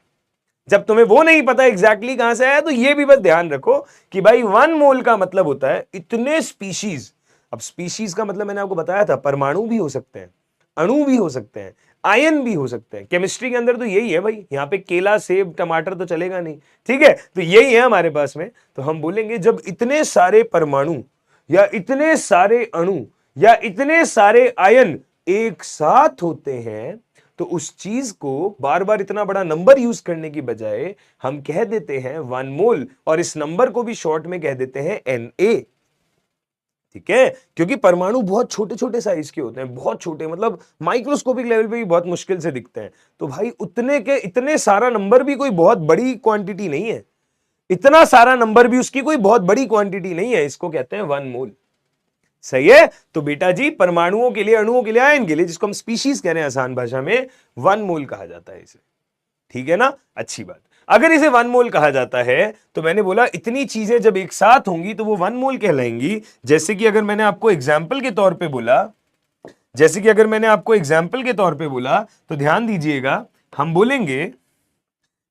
जब तुम्हें वो नहीं पता एग्जैक्टली कहां से आया, तो ये भी बस ध्यान रखो कि भाई वन मोल का मतलब होता है इतने स्पीशीज। अब स्पीशीज का मतलब मैंने आपको बताया था, परमाणु भी हो सकते हैं, अणु भी हो सकते हैं, आयन भी हो सकते हैं। केमिस्ट्री के अंदर तो यही है भाई, यहां पे केला सेब टमाटर तो चलेगा नहीं। ठीक है, तो यही है हमारे पास में। तो हम बोलेंगे जब इतने सारे परमाणु या इतने सारे अणु या इतने सारे आयन एक साथ होते हैं, तो उस चीज को बार बार इतना बड़ा नंबर यूज करने की बजाय हम कह देते हैं वन मोल, और इस नंबर को भी शॉर्ट में कह देते हैं Na। ठीक है, क्योंकि परमाणु बहुत छोटे छोटे साइज के होते हैं, बहुत छोटे, मतलब माइक्रोस्कोपिक लेवल पे भी बहुत मुश्किल से दिखते हैं। तो भाई उतने के इतने सारा नंबर भी कोई बहुत बड़ी क्वांटिटी नहीं है, इतना सारा नंबर भी उसकी कोई बहुत बड़ी क्वांटिटी नहीं है, इसको कहते हैं वन मोल। सही है, तो बेटा जी परमाणुओं के लिए, अणुओं के लिए, आयन के लिए, जिसको हम स्पीशीज कह रहे हैं आसान भाषा में, वन मोल कहा जाता है इसे। ठीक है ना, अच्छी बात। अगर इसे वन मोल कहा जाता है तो मैंने बोला इतनी चीजें जब एक साथ होंगी तो वो वन मोल कहलाएंगी। जैसे कि अगर मैंने आपको एग्जाम्पल के तौर पे बोला, तो ध्यान दीजिएगा, हम बोलेंगे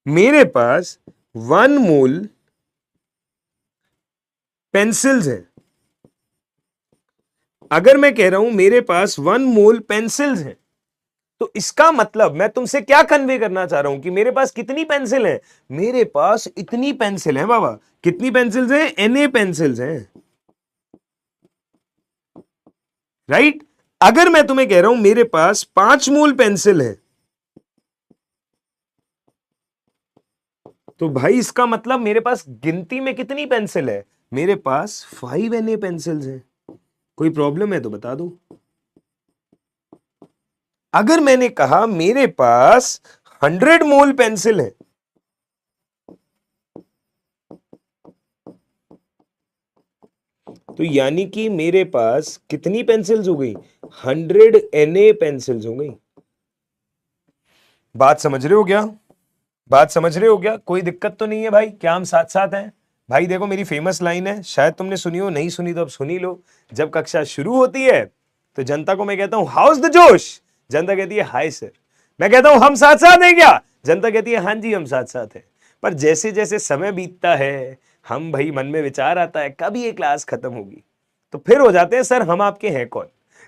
मेरे पास वन मोल पेंसिल्स हैं। अगर मैं कह रहा हूं मेरे पास वन मोल पेंसिल्स हैं, तो इसका मतलब मैं तुमसे क्या कन्वे करना चाह रहा हूं कि मेरे पास कितनी पेंसिल हैं? मेरे पास इतनी पेंसिल हैं बाबा। कितनी पेंसिल्स हैं? Na पेंसिल्स हैं। राइट। अगर मैं तुम्हें कह रहा हूं मेरे पास 5 मोल पेंसिल है, तो भाई इसका मतलब मेरे पास गिनती में कितनी पेंसिल है? मेरे पास 5 Na पेंसिल्स हैं। कोई प्रॉब्लम है तो बता दो। अगर मैंने कहा मेरे पास 100 मोल पेंसिल है, तो यानी कि मेरे पास कितनी पेंसिल्स हो गई? 100 Na पेंसिल्स हो गई। बात समझ रहे हो क्या? बात समझ रहे हो क्या? कोई दिक्कत तो नहीं है भाई? क्या हम साथ साथ हैं? भाई देखो मेरी फेमस लाइन है, शायद तुमने सुनी हो, नहीं सुनी तो अब सुनी लो। जब कक्षा शुरू होती है तो जनता को मैं कहता हूं हाउस द जोश, जनता कहती है हाय सर। मैं कहता हूं हम साथ साथ हैं क्या? जनता कहती है हां जी हम साथ साथ हैं। पर जैसे जैसे समय बीतता है, हम भाई मन में विचार आता है कभी ये क्लास खत्म होगी, तो फिर हो जाते हैं सर हम आपके हैं कौन।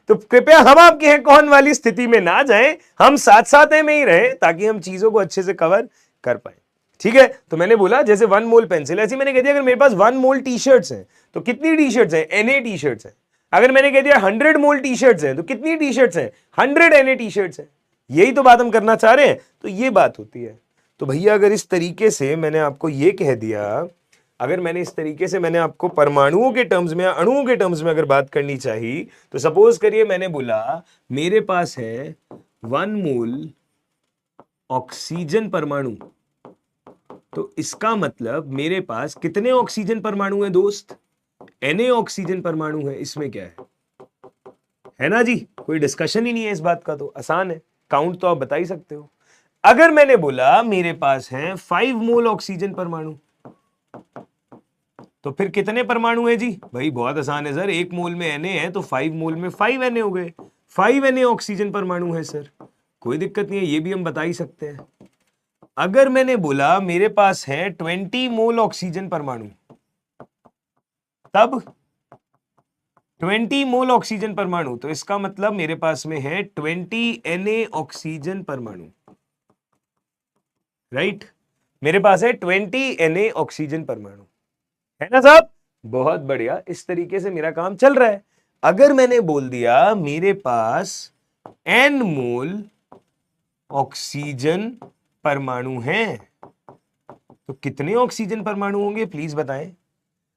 तो कृपया हम आपके हैं कौन वाली स्थिति में ना जाएं, हम साथ साथ में ही रहें ताकि हम चीजों को अच्छे से कवर कर पाए। ठीक है, तो मैंने बोला जैसे 1 मोल पेंसिल, ऐसे मैंने कह दिया अगर मेरे पास 1 मोल टी शर्ट्स हैं तो कितनी टी शर्ट्स हैं? Na टी शर्ट्स हैं। अगर मैंने कह दिया 100 मोल टी शर्ट्स हैं तो कितनी टी शर्ट्स हैं? 100 Na टी शर्ट्स हैं। यही तो बात हम करना चाह रहे हैं, तो ये बात होती है। तो भैया अगर इस तरीके से मैंने आपको ये कह दिया, अगर मैंने इस तरीके से मैंने आपको परमाणुओं के टर्म्स में, अणुओं के टर्म्स में अगर बात करनी चाहिए, तो सपोज करिए मैंने बोला मेरे पास है 1 मोल ऑक्सीजन परमाणु, तो इसका मतलब मेरे पास कितने ऑक्सीजन परमाणु हैं दोस्त? Na ऑक्सीजन परमाणु है। इसमें क्या है ना जी? कोई डिस्कशन ही नहीं है इस बात का, तो आसान है, काउंट तो आप बता ही सकते हो। अगर मैंने बोला मेरे पास है 5 मोल ऑक्सीजन परमाणु, तो फिर कितने परमाणु है जी? भाई बहुत आसान है सर, 1 मोल में Na है तो 5 मोल में 5 Na हो गए। 5 Na ऑक्सीजन परमाणु है सर, कोई दिक्कत नहीं है, ये भी हम बता ही सकते हैं। अगर मैंने बोला मेरे पास है 20 मोल ऑक्सीजन परमाणु, तब 20 मोल ऑक्सीजन परमाणु, तो इसका मतलब मेरे पास में है 20 Na ऑक्सीजन परमाणु, राइट। मेरे पास है 20 Na ऑक्सीजन परमाणु, है ना साहब? बहुत बढ़िया, इस तरीके से मेरा काम चल रहा है। अगर मैंने बोल दिया मेरे पास N मोल ऑक्सीजन परमाणु हैं, तो कितने ऑक्सीजन परमाणु होंगे प्लीज बताएं।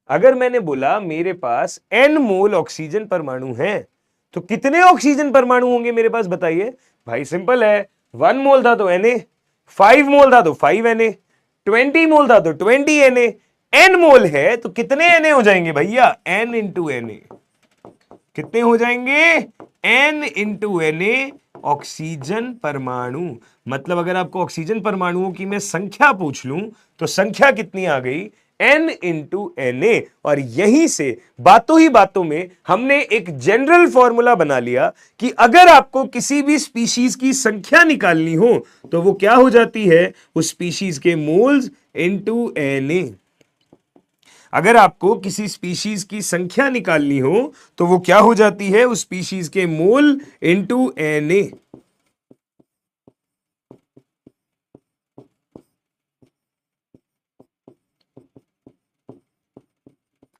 अगर मैंने बोला मेरे पास N मोल ऑक्सीजन परमाणु हैं, तो कितने ऑक्सीजन परमाणु होंगे मेरे पास बताइए। भाई सिंपल है, 1 मोल था तो Na, 5 मोल था तो 5 Na, 20 मोल था तो 20 Na, N मोल है तो कितने Na हो जाएंगे भैया? N into Na। कितने हो जाएंगे? N इंटू Na ऑक्सीजन परमाणु। मतलब अगर आपको ऑक्सीजन परमाणुओं की मैं संख्या पूछ लूं तो संख्या कितनी आ गई? N into Na। और यहीं से बातों ही बातों में हमने एक जनरल फॉर्मूला बना लिया कि अगर आपको किसी भी स्पीशीज की संख्या निकालनी हो तो वो क्या हो जाती है? उस स्पीशीज के मोल्स इंटू Na। अगर आपको किसी स्पीशीज की संख्या निकालनी हो तो वो क्या हो जाती है? उस स्पीशीज के मोल इंटू Na।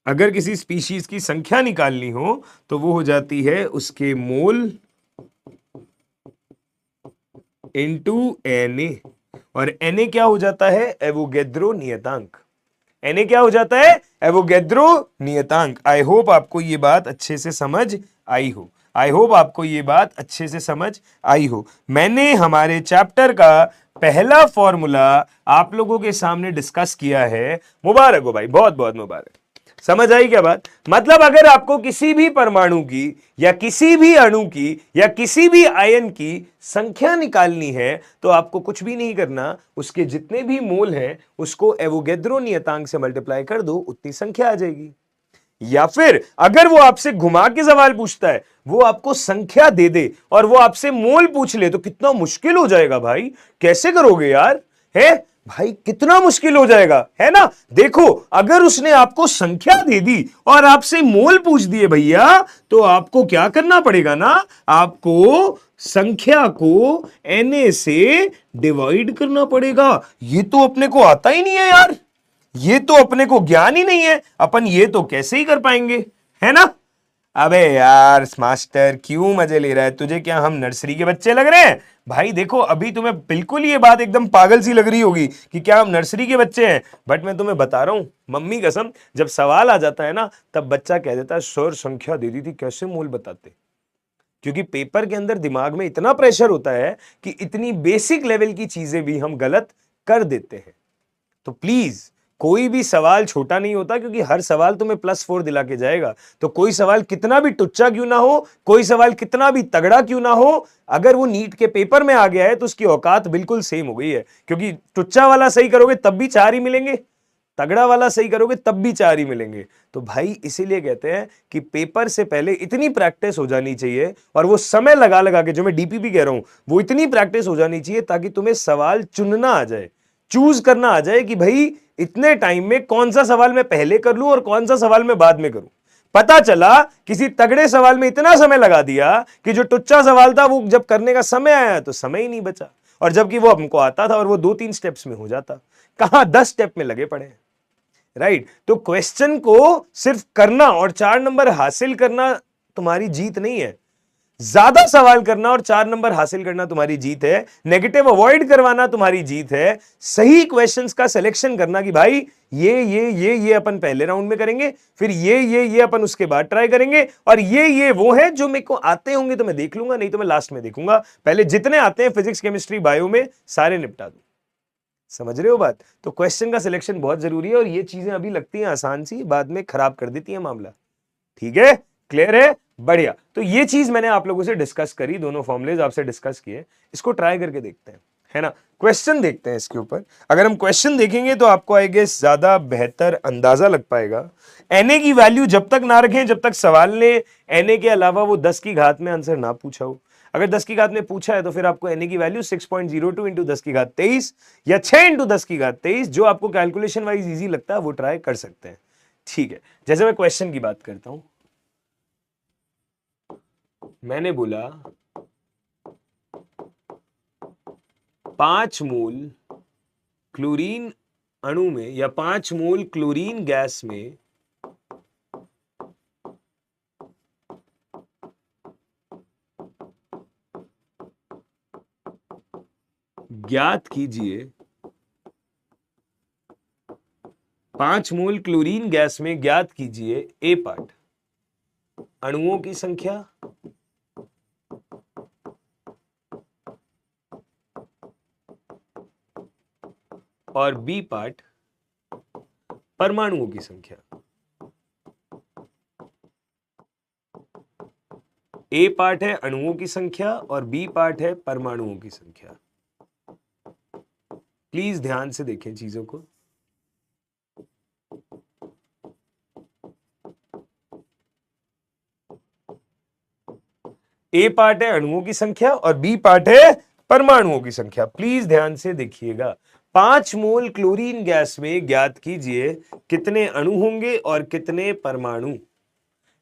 अगर किसी स्पीशीज की संख्या निकालनी हो तो वो हो जाती है उसके मोल इंटू Na। और Na क्या हो जाता है? एवोगैड्रो नियतांक। Na क्या हो जाता है? एवोगैड्रो नियतांक। आई होप आपको ये बात अच्छे से समझ आई हो। आई होप आपको ये बात अच्छे से समझ आई हो। मैंने हमारे चैप्टर का पहला फॉर्मूला आप लोगों के सामने डिस्कस किया है। मुबारक हो भाई, बहुत बहुत मुबारक। समझ आई क्या बात? मतलब अगर आपको किसी भी परमाणु की या किसी भी अणु की या किसी भी आयन की संख्या निकालनी है तो आपको कुछ भी नहीं करना, उसके जितने भी मोल हैं उसको एवोगैड्रो नियतांक से मल्टीप्लाई कर दो, उतनी संख्या आ जाएगी। या फिर अगर वो आपसे घुमा के सवाल पूछता है, वो आपको संख्या दे दे और वो आपसे मोल पूछ ले, तो कितना मुश्किल हो जाएगा भाई। कैसे करोगे यार? है भाई, कितना मुश्किल हो जाएगा, है ना? देखो अगर उसने आपको संख्या दे दी और आपसे मोल पूछ दिए भैया, तो आपको क्या करना पड़ेगा ना? आपको संख्या को Na से डिवाइड करना पड़ेगा। ये तो अपने को आता ही नहीं है यार, ये तो अपने को ज्ञान ही नहीं है, अपन ये तो कैसे ही कर पाएंगे, है ना? अबे यार मास्टर क्यों मजे ले रहा है? तुझे क्या हम नर्सरी के बच्चे लग रहे हैं? भाई देखो अभी तुम्हें बिल्कुल ये बात एकदम पागल सी लग रही होगी कि क्या हम नर्सरी के बच्चे हैं, बट मैं तुम्हें बता रहा हूं मम्मी कसम, जब सवाल आ जाता है ना तब बच्चा कह देता है सर संख्या दे दी थी कैसे मूल बताते। क्योंकि पेपर के अंदर दिमाग में इतना प्रेशर होता है कि इतनी बेसिक लेवल की चीजें भी हम गलत कर देते हैं। तो प्लीज कोई भी सवाल छोटा नहीं होता, क्योंकि हर सवाल तुम्हें +4 दिला के जाएगा। तो कोई सवाल कितना भी टुच्चा क्यों ना हो, कोई सवाल कितना भी तगड़ा क्यों ना हो, अगर वो नीट के पेपर में आ गया है तो उसकी औकात बिल्कुल सेम हो गई है। क्योंकि टुच्चा वाला सही करोगे तब भी 4 ही मिलेंगे, तगड़ा वाला सही करोगे तब भी 4 ही मिलेंगे। तो भाई इसीलिए कहते हैं कि पेपर से पहले इतनी प्रैक्टिस हो जानी चाहिए, और वो समय लगा लगा के, जो मैं डीपीपी कह रहा हूं, वो इतनी प्रैक्टिस हो जानी चाहिए ताकि तुम्हें सवाल चुनना आ जाए, चूज करना आ जाए कि भाई इतने टाइम में कौन सा सवाल मैं पहले कर लूं और कौन सा सवाल मैं बाद में करूं। पता चला किसी तगड़े सवाल में इतना समय लगा दिया कि जो टुच्चा सवाल था वो जब करने का समय आया तो समय ही नहीं बचा, और जबकि वो हमको आता था और वो 2-3 स्टेप्स में हो जाता, कहां 10 स्टेप में लगे पड़े। राइट तो क्वेश्चन को सिर्फ करना और 4 नंबर हासिल करना तुम्हारी जीत नहीं है, ज्यादा सवाल करना और 4 नंबर हासिल करना तुम्हारी जीत है, नेगेटिव अवॉइड करवाना तुम्हारी जीत है, सही क्वेश्चंस का सिलेक्शन करना कि भाई ये अपन पहले राउंड में करेंगे, फिर ये अपन उसके बाद ट्राई करेंगे, और ये वो है जो मेरे को आते होंगे तो मैं देख लूंगा, नहीं तो मैं लास्ट में देखूंगा, पहले जितने आते हैं फिजिक्स केमिस्ट्री बायो में सारे निपटा दूं। समझ रहे हो बात? तो क्वेश्चन का सिलेक्शन बहुत जरूरी है, और ये चीजें अभी लगती हैं आसान सी, बाद में खराब कर देती है मामला। ठीक है, क्लियर है, बढ़िया। तो ये चीज मैंने आप लोगों से डिस्कस करी, दोनों फॉर्मुलेज आपसे डिस्कस किए, इसको ट्राई करके देखते हैं, है ना। क्वेश्चन देखते हैं इसके ऊपर। अगर हम क्वेश्चन देखेंगे तो आपको आई गेस ज्यादा बेहतर अंदाजा लग पाएगा। एनए की वैल्यू जब तक ना रखें जब तक सवाल ने एनए के अलावा वो 10 की घात में आंसर ना पूछा हो। अगर 10 की घात में पूछा है तो फिर आपको एनए की वैल्यू 6.02 इंटू 10 की घात 23 या 6 इंटू 10 की घात 23, जो आपको कैलकुलेशन वाइज इजी लगता है वो ट्राई कर सकते हैं। ठीक है, जैसे मैं क्वेश्चन की बात करता हूं, मैंने बोला 5 मोल क्लोरीन अणु में या 5 मोल क्लोरीन गैस में ज्ञात कीजिए, 5 मोल क्लोरीन गैस में ज्ञात कीजिए ए पार्ट अणुओं की संख्या और बी पार्ट परमाणुओं की संख्या। ए पार्ट है अणुओं की संख्या और बी पार्ट है परमाणुओं की संख्या। प्लीज ध्यान से देखें चीजों को। ए पार्ट है अणुओं की संख्या और बी पार्ट है परमाणुओं की संख्या। प्लीज ध्यान से देखिएगा। 5 मोल क्लोरीन गैस में ज्ञात कीजिए कितने अणु होंगे और कितने परमाणु,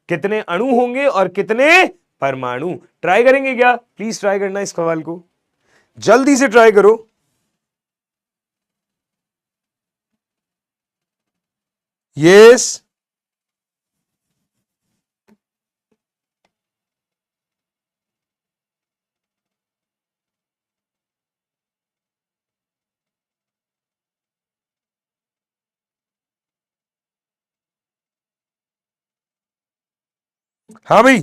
कितने अणु होंगे और कितने परमाणु। ट्राई करेंगे क्या? प्लीज ट्राई करना इस सवाल को, जल्दी से ट्राई करो। यस हाँ भाई,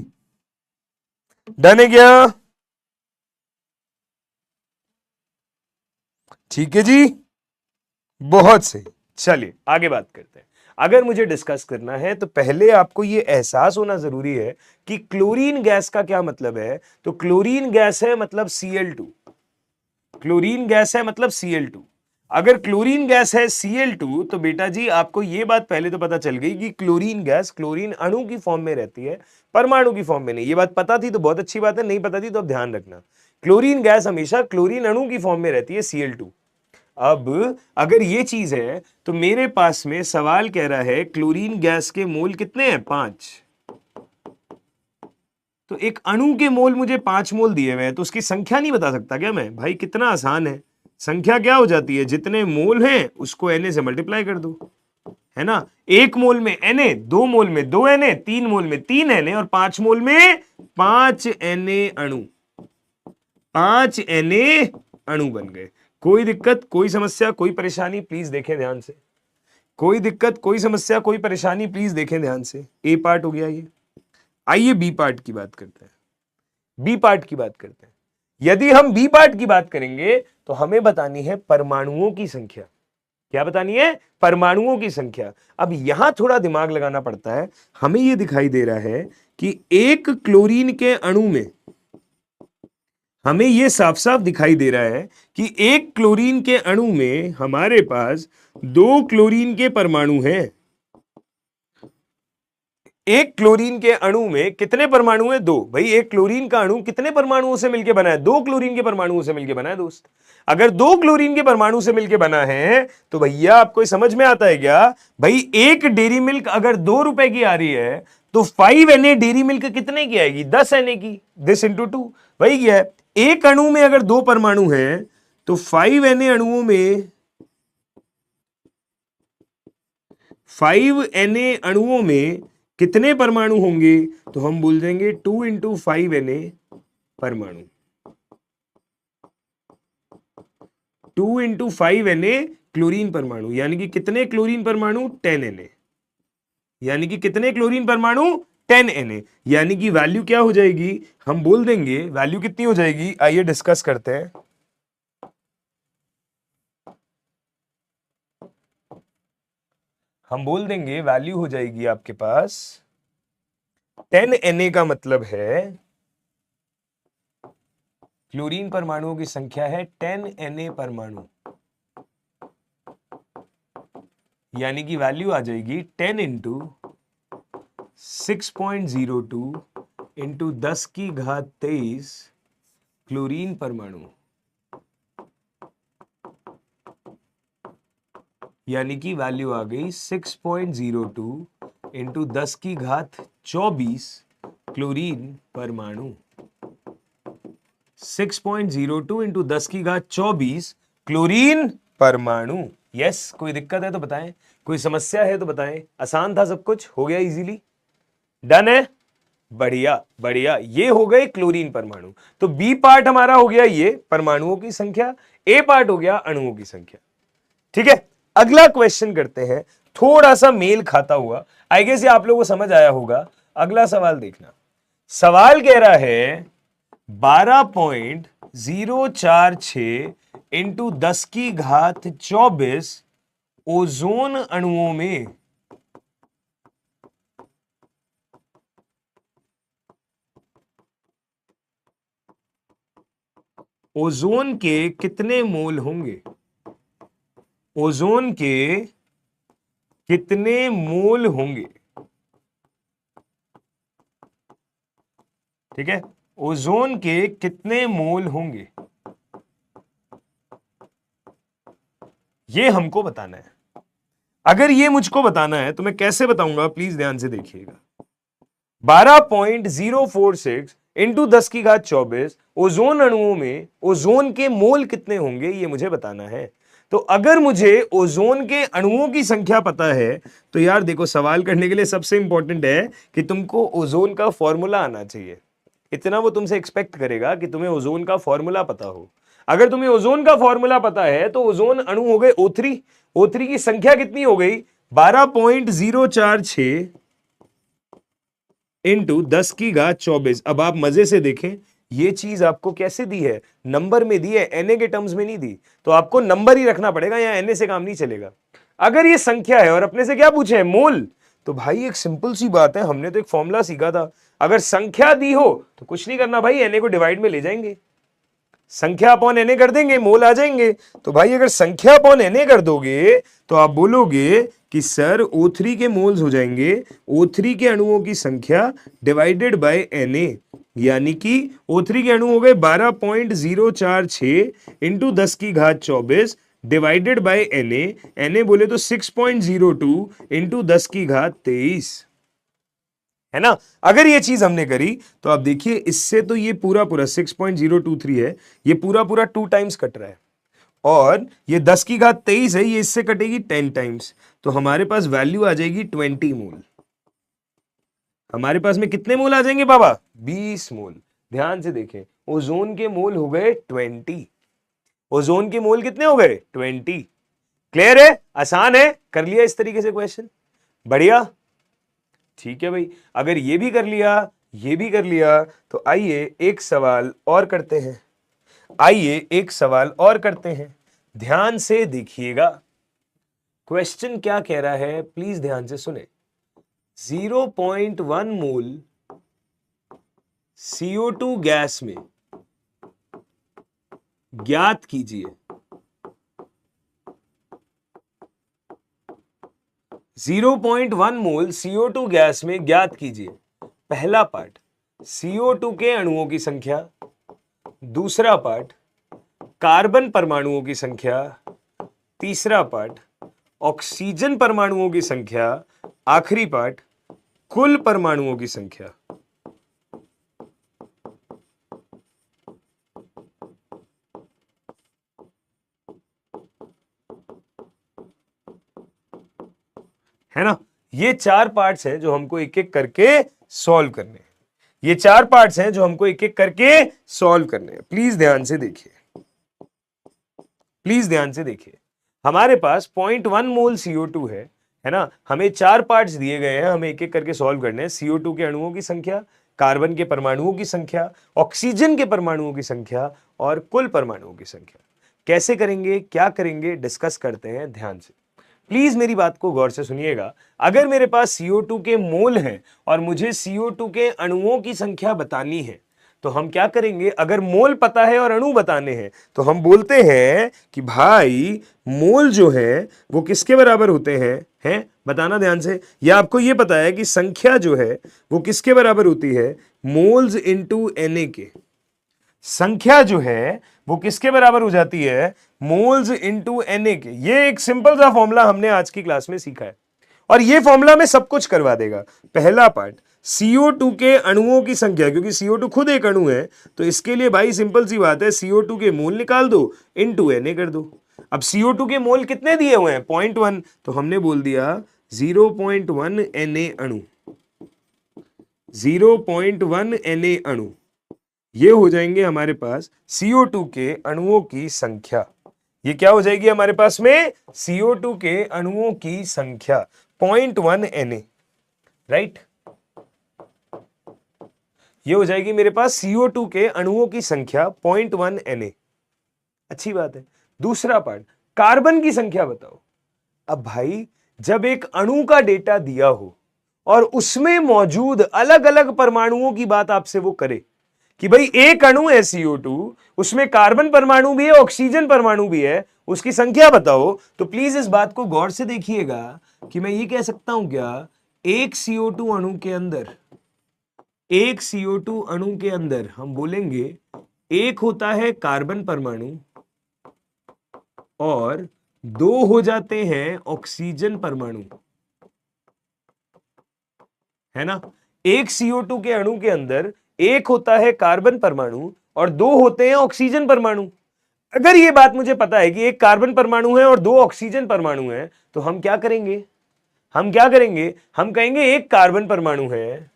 डन है क्या? ठीक है जी, बहुत सही। चलिए आगे बात करते हैं। अगर मुझे डिस्कस करना है तो पहले आपको यह एहसास होना जरूरी है कि क्लोरीन गैस का क्या मतलब है। तो क्लोरीन गैस है मतलब Cl2, क्लोरीन गैस है मतलब Cl2। अगर क्लोरीन गैस है Cl2 तो बेटा जी आपको यह बात पहले तो पता चल गई कि क्लोरीन गैस क्लोरीन अणु की फॉर्म में रहती है, परमाणु की फॉर्म में नहीं। यह बात पता थी तो बहुत अच्छी बात है, नहीं पता थी तो अब ध्यान रखना, क्लोरीन गैस हमेशा क्लोरीन अणु की फॉर्म में रहती है Cl2। अब अगर ये चीज है तो मेरे पास में सवाल कह रहा है क्लोरीन गैस के मोल कितने हैं? 5। तो एक अणु के मोल मुझे 5 मोल दिए हुए हैं, तो उसकी संख्या नहीं बता सकता क्या मैं? भाई कितना आसान है, संख्या क्या हो जाती है, जितने मोल हैं उसको Na से मल्टीप्लाई कर दो। है ना। 1 मोल में Na, 2 मोल में 2 Na, 3 मोल में 3 Na और 5 मोल में 5 Na अणु, 5 Na अणु बन गए। कोई दिक्कत, कोई समस्या, कोई परेशानी, प्लीज देखें ध्यान से। कोई दिक्कत, कोई समस्या, कोई परेशानी, प्लीज देखें ध्यान से। ए पार्ट हो गया ये। आइए बी पार्ट की बात करते हैं। बी पार्ट की बात करते हैं। यदि हम बी पार्ट की बात करेंगे तो हमें बतानी है परमाणुओं की संख्या। क्या बतानी है? परमाणुओं की संख्या। अब यहां थोड़ा दिमाग लगाना पड़ता है। हमें यह दिखाई दे रहा है कि एक क्लोरीन के अणु में, हमें यह साफ साफ दिखाई दे रहा है कि एक क्लोरीन के अणु में हमारे पास 2 क्लोरीन के परमाणु हैं। एक क्लोरीन के अणु में कितने परमाणु हैं? 2। भाई एक क्लोरीन का अणु कितने परमाणुओं से मिलकर बना है? 2 क्लोरीन के परमाणुओं से मिलकर बना है दोस्त। अगर 2 क्लोरीन के परमाणु से मिलकर बना है तो भैया आपको समझ में आता है क्या? भाई एक डेयरी मिल्क अगर 2 रुपए की आ रही है तो 5 Na डेयरी मिल्क कितने की आएगी? 10 Na की। दिस इंटू 2 वही क्या है। एक अणु में अगर 2 परमाणु हैं तो 5 Na अणुओं में, 5 Na अणुओं में कितने परमाणु होंगे? तो हम बोल देंगे 2 इंटू 5 Na परमाणु। 2 इंटू 5 Na क्लोरीन परमाणु, यानी कि कितने क्लोरीन परमाणु? 10 Na। यानी कि कितने क्लोरीन परमाणु? 10 Na। यानी कि वैल्यू क्या हो जाएगी? हम बोल देंगे वैल्यू कितनी हो जाएगी। आइए डिस्कस करते हैं। हम बोल देंगे वैल्यू हो जाएगी आपके पास 10 Na का मतलब है क्लोरीन परमाणुओं की संख्या है 10 Na परमाणु, यानी कि वैल्यू आ जाएगी 10 इंटू 6.02 इंटू 10 की घात 23 क्लोरीन परमाणु, यानी कि वैल्यू आ गई 6.02 इंटू 10 की घात 24 क्लोरीन परमाणु। 6.02 इंटू 10 की घात 24 क्लोरीन परमाणु। यस, कोई दिक्कत है तो बताएं, कोई समस्या है तो बताएं। आसान था, सब कुछ हो गया इजीली। डन है, बढ़िया बढ़िया। ये हो गए क्लोरीन परमाणु। तो बी पार्ट हमारा हो गया ये परमाणुओं की संख्या, ए पार्ट हो गया अणुओं की संख्या। ठीक है, अगला क्वेश्चन करते हैं, थोड़ा सा मेल खाता हुआ। आई गेस ये आप लोगों को समझ आया होगा। अगला सवाल देखना। सवाल कह रहा है 12.046 इंटू 10 की घात 24 ओजोन अणुओं में ओजोन के कितने मोल होंगे? ओजोन के कितने मोल होंगे? ठीक है, ओजोन के कितने मोल होंगे, ये हमको बताना है। अगर ये मुझको बताना है तो मैं कैसे बताऊंगा, प्लीज ध्यान से देखिएगा। 12.046 इंटू 10 की घात 24 ओजोन अणुओं में ओजोन के मोल कितने होंगे, ये मुझे बताना है। तो अगर मुझे ओजोन के अणुओं की संख्या पता है तो यार देखो, सवाल करने के लिए सबसे इंपॉर्टेंट है कि तुमको ओजोन का फॉर्मूला आना चाहिए। इतना वो तुमसे एक्सपेक्ट करेगा कि तुम्हें ओजोन का फॉर्मूला पता हो। अगर तुम्हें ओजोन का फॉर्मूला पता है तो ओजोन अणु हो गए O3। O3 की संख्या कितनी हो गई? 12.046 इंटू 10 की घात 24। अब आप मजे से देखें, ये चीज आपको कैसे दी है? नंबर में दी है, Na के टर्म्स में नहीं दी। तो आपको नंबर ही रखना पड़ेगा, यहां Na से काम नहीं चलेगा। अगर ये संख्या है और अपने से क्या पूछे है? मोल। तो भाई एक सिंपल सी बात है, हमने तो एक फॉर्मूला सीखा था। अगर संख्या दी हो तो कुछ नहीं करना भाई, Na को डिवाइड में ले जाएंगे, संख्या अपॉन Na कर देंगे, मोल आ जाएंगे। तो भाई अगर संख्या अपॉन Na कर दोगे तो आप बोलोगे कि सर O3 के मोल्स हो जाएंगे O3 के अणुओं की संख्या डिवाइडेड बाय Na, यानी कि O3 के अणु हो गए 12.046 इंटू 10 की घात 24 डिवाइडेड बाय Na बोले तो 6.02 इंटू 10 की घात 23, है ना। अगर ये चीज हमने करी तो आप देखिए, इससे तो ये पूरा पूरा 6.023 है, ये पूरा पूरा 2 टाइम्स कट रहा है। और ये 10 की घात 23 है, ये इससे कटेगी 10 टाइम्स, तो हमारे पास वैल्यू आ जाएगी 20 मोल। हमारे पास में कितने मोल आ जाएंगे बाबा? 20 मोल। ध्यान से देखें, ओजोन के मोल हो गए 20। ओजोन के मोल कितने हो गए? 20। क्लियर है? आसान है? कर लिया इस तरीके से क्वेश्चन? बढ़िया, ठीक है भाई। अगर ये भी कर लिया, ये भी कर लिया, तो आइए एक सवाल और करते हैं। आइए एक सवाल और करते हैं, ध्यान से देखिएगा क्वेश्चन क्या कह रहा है, प्लीज ध्यान से सुने। 0.1 मोल CO2 गैस में ज्ञात कीजिए 0.1 मोल CO2 गैस में ज्ञात कीजिए। पहला पार्ट CO2 के अणुओं की संख्या, दूसरा पार्ट कार्बन परमाणुओं की संख्या, तीसरा पार्ट ऑक्सीजन परमाणुओं की संख्या, आखिरी पार्ट कुल परमाणुओं की संख्या। है ना? ये 4 पार्ट्स हैं जो हमको एक एक करके सॉल्व करने हैं। ये 4 पार्ट्स हैं जो हमको एक एक करके सॉल्व करने हैं। प्लीज ध्यान से देखिए, प्लीज ध्यान से देखिए। हमारे पास 0.1 मोल CO2 है ना? हमें 4 पार्ट्स दिए गए हैं, हमें एक एक करके सॉल्व करने हैं। CO2 के अणुओं की संख्या, कार्बन के परमाणुओं की संख्या, ऑक्सीजन के परमाणुओं की संख्या और कुल परमाणुओं की संख्या। कैसे करेंगे, क्या करेंगे, डिस्कस करते हैं ध्यान से। प्लीज मेरी बात को गौर से सुनिएगा। अगर मेरे पास CO2 के मोल हैं और मुझे CO2 के अणुओं की संख्या बतानी है, तो हम क्या करेंगे? अगर मोल पता है और अणु बताने हैं, तो हम बोलते हैं कि भाई मोल जो है वो किसके बराबर होते हैं बताना ध्यान से। या आपको ये पता है कि संख्या जो है वो किसके बराबर होती है? मोल्स इंटू Na के। संख्या जो है वो किसके बराबर हो जाती है? मोल्स इंटू Na के। ये एक सिंपल सा फॉर्मूला हमने आज की क्लास में सीखा है और ये फॉर्मूला में सब कुछ करवा देगा। पहला पार्ट CO2 के अणुओं की संख्या, क्योंकि CO2 खुद एक अणु है, तो इसके लिए भाई सिंपल सी बात है, CO2 के मोल निकाल दो, इंटू Na कर दो। अब CO2 के मोल कितने दिए हुए हैं? 0.1, तो हमने बोल दिया 0.1 Na अणु, 0.1 Na अणु। ये हो जाएंगे हमारे पास CO2 के अणुओं की संख्या। ये क्या हो जाएगी हमारे पास में? CO2 के अणुओं की संख्या 0.1 Na, राइट? ये हो जाएगी मेरे पास CO2 के अणुओं की संख्या 0.1 Na। अच्छी बात है। दूसरा पार्ट, कार्बन की संख्या बताओ। अब भाई जब एक अणु का डेटा दिया हो और उसमें मौजूद अलग अलग परमाणुओं की बात आपसे वो करे कि भाई एक अणु है CO2, उसमें कार्बन परमाणु भी है, ऑक्सीजन परमाणु भी है, उसकी संख्या बताओ, तो प्लीज इस बात को गौर से देखिएगा कि मैं ये कह सकता हूं क्या, एक CO2 अणु के अंदर, एक CO2 अणु के अंदर हम बोलेंगे एक होता है कार्बन परमाणु और 2 हो जाते हैं ऑक्सीजन परमाणु, है ना? एक CO2 के अणु के अंदर एक होता है कार्बन परमाणु और 2 होते हैं ऑक्सीजन परमाणु। अगर ये बात मुझे पता है कि एक कार्बन परमाणु है और 2 ऑक्सीजन परमाणु है, तो हम क्या करेंगे? हम क्या करेंगे? हम कहेंगे एक कार्बन परमाणु है,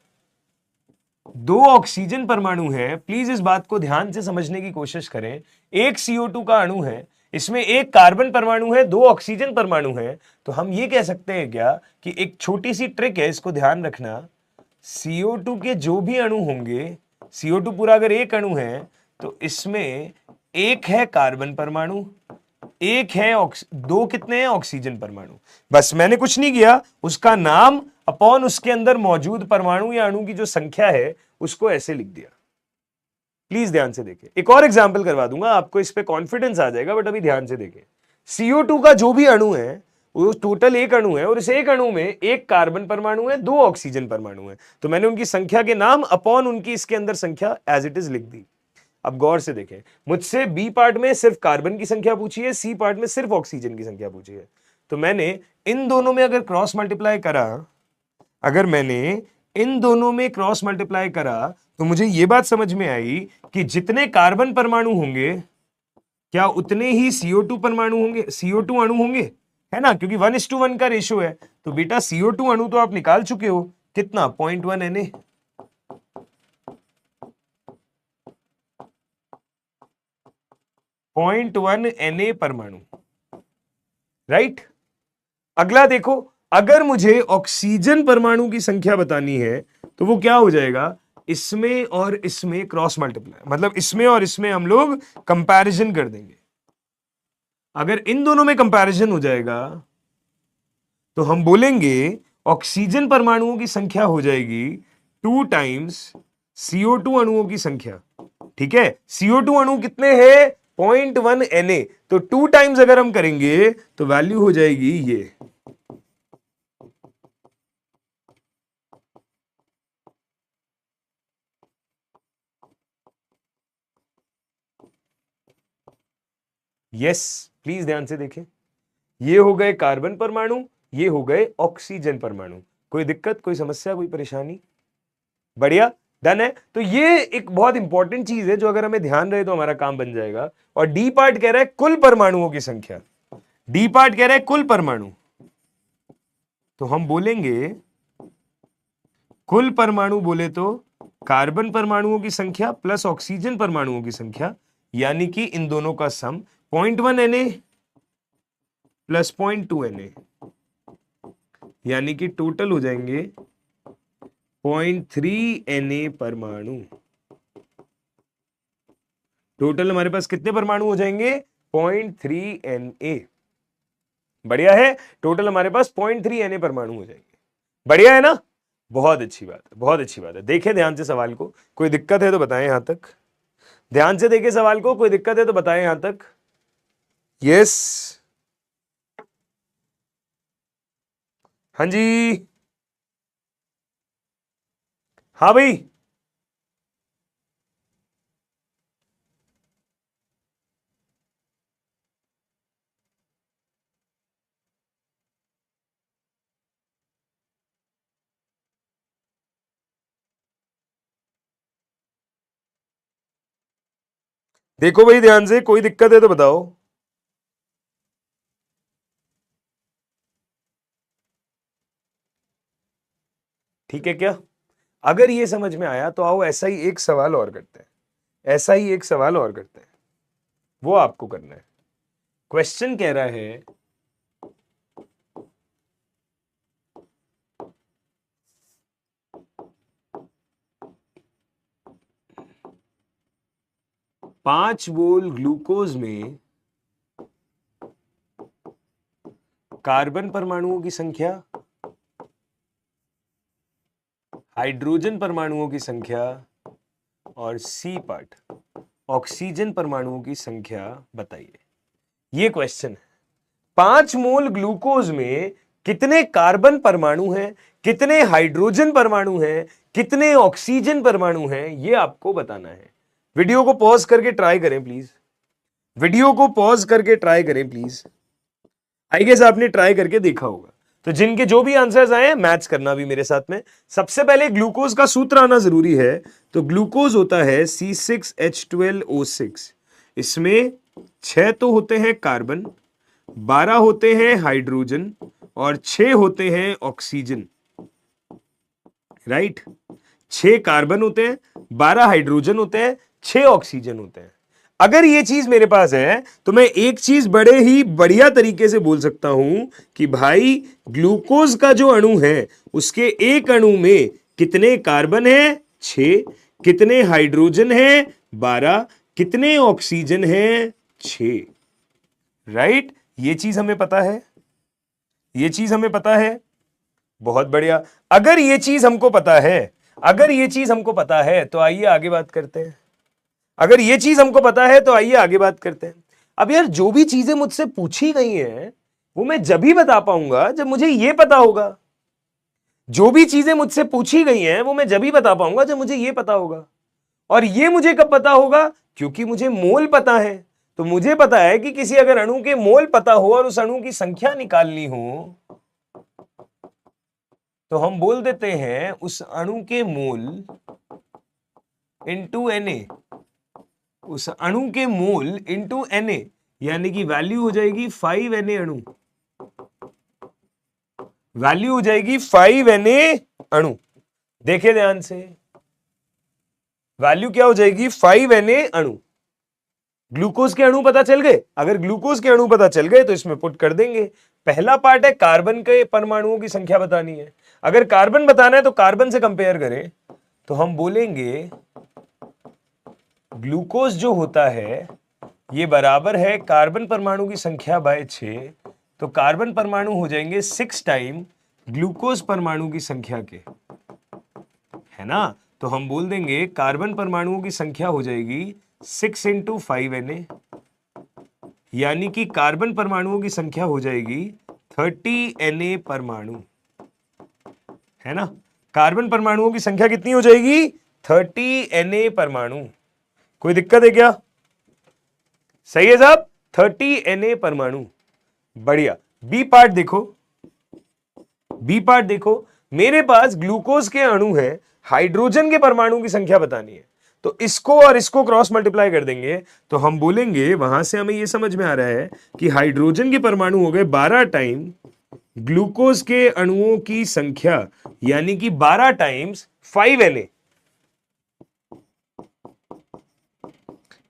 2 ऑक्सीजन परमाणु है। प्लीज इस बात को ध्यान से समझने की कोशिश करें। एक CO2 का अणु है, इसमें एक कार्बन परमाणु है, 2 ऑक्सीजन परमाणु है, तो हम ये कह सकते हैं क्या कि एक छोटी सी ट्रिक है, इसको ध्यान रखना। CO2 के जो भी अणु होंगे, CO2 पूरा अगर एक अणु है, तो इसमें एक है कार्बन परमाणु, एक है 2 कितने हैं? ऑक्सीजन परमाणु। बस मैंने कुछ नहीं किया, उसका नाम अपॉन उसके अंदर मौजूद परमाणु या अणु की जो संख्या है उसको ऐसे लिख दिया। प्लीज ध्यान से देखें, एक और एग्जांपल करवा दूंगा, आपको इस पे कॉन्फिडेंस आ जाएगा, बट अभी ध्यान से देखें। CO2 का जो भी अणु है वो टोटल एक अणु है और इस एक अणु में एक कार्बन परमाणु है, 2 ऑक्सीजन परमाणु है, तो मैंने उनकी संख्या के नाम अपॉन उनकी इसके अंदर संख्या एज इट इज लिख दी। अब गौर से देखें, मुझसे बी पार्ट में सिर्फ कार्बन की संख्या पूछी है, सी पार्ट में सिर्फ ऑक्सीजन की संख्या पूछी है, तो मैंने इन दोनों में अगर क्रॉस मल्टीप्लाई करा, अगर मैंने इन दोनों में क्रॉस मल्टीप्लाई करा, तो मुझे यह बात समझ में आई कि जितने कार्बन परमाणु होंगे, क्या उतने ही CO2 परमाणु होंगे, CO2 अणु होंगे, है ना, क्योंकि 1:1 का रेशियो है। तो बेटा CO2 अणु तो आप निकाल चुके हो, कितना 0.1 Na, 0.1 Na परमाणु, राइट। अगला देखो, अगर मुझे ऑक्सीजन परमाणु की संख्या बतानी है तो वो क्या हो जाएगा, इसमें और इसमें क्रॉस मल्टीप्लाई, मतलब इसमें और इसमें हम लोग कंपैरिजन कर देंगे। अगर इन दोनों में कंपैरिजन हो जाएगा तो हम बोलेंगे ऑक्सीजन परमाणुओं की संख्या हो जाएगी 2 टाइम्स CO2 अणुओं की संख्या, ठीक है। CO2 अणु कितने हैं, 0.1 Na, तो 2 टाइम्स अगर हम करेंगे तो वैल्यू हो जाएगी ये। यस, प्लीज ध्यान से देखें, ये हो गए कार्बन परमाणु, ये हो गए ऑक्सीजन परमाणु। कोई दिक्कत, कोई समस्या, कोई परेशानी? बढ़िया, डन है। तो ये एक बहुत इंपॉर्टेंट चीज है जो अगर हमें ध्यान रहे तो हमारा काम बन जाएगा। और डी पार्ट कह रहा है कुल परमाणुओं की संख्या, डी पार्ट कह रहा है कुल परमाणु, तो हम बोलेंगे कुल परमाणु बोले तो कार्बन परमाणुओं की संख्या प्लस ऑक्सीजन परमाणुओं की संख्या, यानी कि इन दोनों का सम 0.1 Na प्लस 0.2 Na, यानी कि टोटल हो जाएंगे 0.3 Na परमाणु। टोटल हमारे पास कितने परमाणु हो जाएंगे, 0.3 Na। बढ़िया है, टोटल हमारे पास 0.3 Na परमाणु हो जाएंगे। बढ़िया है ना, बहुत अच्छी बात है, बहुत अच्छी बात है। देखें ध्यान से सवाल को, कोई दिक्कत है तो बताएं यहां तक, ध्यान से देखें सवाल को, कोई दिक्कत है तो बताएं यहां तक। यस, हाँ जी, हाँ भाई। देखो भाई ध्यान से, कोई दिक्कत है तो बताओ। ठीक है क्या? अगर ये समझ में आया तो आओ ऐसा ही एक सवाल और करते हैं, ऐसा ही एक सवाल और करते हैं, वो आपको करना है। क्वेश्चन कह रहा है 5 मोल ग्लूकोज में कार्बन परमाणुओं की संख्या, हाइड्रोजन परमाणुओं की संख्या और सी पार्ट ऑक्सीजन परमाणुओं की संख्या बताइए। ये क्वेश्चन है। 5 मोल ग्लूकोज में कितने कार्बन परमाणु हैं, कितने हाइड्रोजन परमाणु हैं, कितने ऑक्सीजन परमाणु हैं, ये आपको बताना है। वीडियो को पॉज करके ट्राई करें प्लीज, वीडियो को पॉज करके ट्राई करें प्लीज। आई गेस आपने ट्राई करके देखा होगा। तो जिनके जो भी आंसर्स आए हैं मैच करना भी मेरे साथ में। सबसे पहले ग्लूकोज का सूत्र आना जरूरी है। तो ग्लूकोज होता है C6H12O6। इसमें 6 तो होते हैं कार्बन, 12 होते हैं हाइड्रोजन और 6 होते हैं ऑक्सीजन, राइट। 6 कार्बन होते हैं, 12 हाइड्रोजन होते हैं, 6 ऑक्सीजन होते हैं। अगर ये चीज मेरे पास है तो मैं एक चीज बड़े ही बढ़िया तरीके से बोल सकता हूं कि भाई ग्लूकोज का जो अणु है उसके एक अणु में कितने कार्बन है, 6, कितने हाइड्रोजन है, 12, कितने ऑक्सीजन है, 6, राइट। ये चीज हमें पता है, ये चीज हमें पता है, बहुत बढ़िया। अगर ये चीज हमको पता है, अगर ये चीज हमको पता है तो आइए आगे बात करते हैं। अगर ये चीज हमको पता है तो आइए आगे बात करते हैं। अब यार जो भी चीजें मुझसे पूछी गई हैं वो मैं जब ही बता पाऊंगा जब मुझे ये पता होगा। जो भी चीजें मुझसे पूछी गई हैं वो मैं जब ही बता पाऊंगा जब मुझे ये पता होगा। और ये मुझे कब पता होगा, क्योंकि मुझे मोल पता है। तो मुझे पता है कि किसी अगर अणु के मोल पता हो और उस अणु की संख्या निकालनी हो तो हम बोल देते हैं उस अणु के मोल इनटू Na। उस अणु के मोल इंटू Na, यानी कि वैल्यू हो जाएगी 5Na अणु, वैल्यू हो जाएगी 5Na अणु। देखिए ध्यान से, वैल्यू क्या हो जाएगी 5Na अणु। ग्लूकोज के अणु पता चल गए? अगर ग्लूकोज के अणु पता चल गए तो इसमें पुट कर देंगे। पहला पार्ट है कार्बन के परमाणुओं की संख्या बतानी है। अगर कार्बन बताना है तो कार्बन से कंपेयर करें तो हम बोलेंगे ग्लूकोज जो होता है ये बराबर है कार्बन परमाणु की संख्या बाय 6, तो कार्बन परमाणु हो जाएंगे 6 टाइम ग्लूकोज परमाणु की संख्या के, है ना। तो हम बोल देंगे कार्बन परमाणुओं की संख्या हो जाएगी 6 इंटू 5Na, यानी कि कार्बन परमाणुओं की संख्या हो जाएगी 30Na परमाणु, है ना। कार्बन परमाणुओं की संख्या कितनी हो जाएगी? 30Na परमाणु। कोई दिक्कत है क्या? सही है साहब, 30Na परमाणु। बढ़िया। बी पार्ट देखो, बी पार्ट देखो, मेरे पास ग्लूकोज के अणु है, हाइड्रोजन के परमाणु की संख्या बतानी है, तो इसको और इसको क्रॉस मल्टीप्लाई कर देंगे तो हम बोलेंगे, वहां से हमें यह समझ में आ रहा है कि हाइड्रोजन के परमाणु हो गए 12 टाइम ग्लूकोज के अणुओं की संख्या, यानी कि 12 टाइम्स 5Na,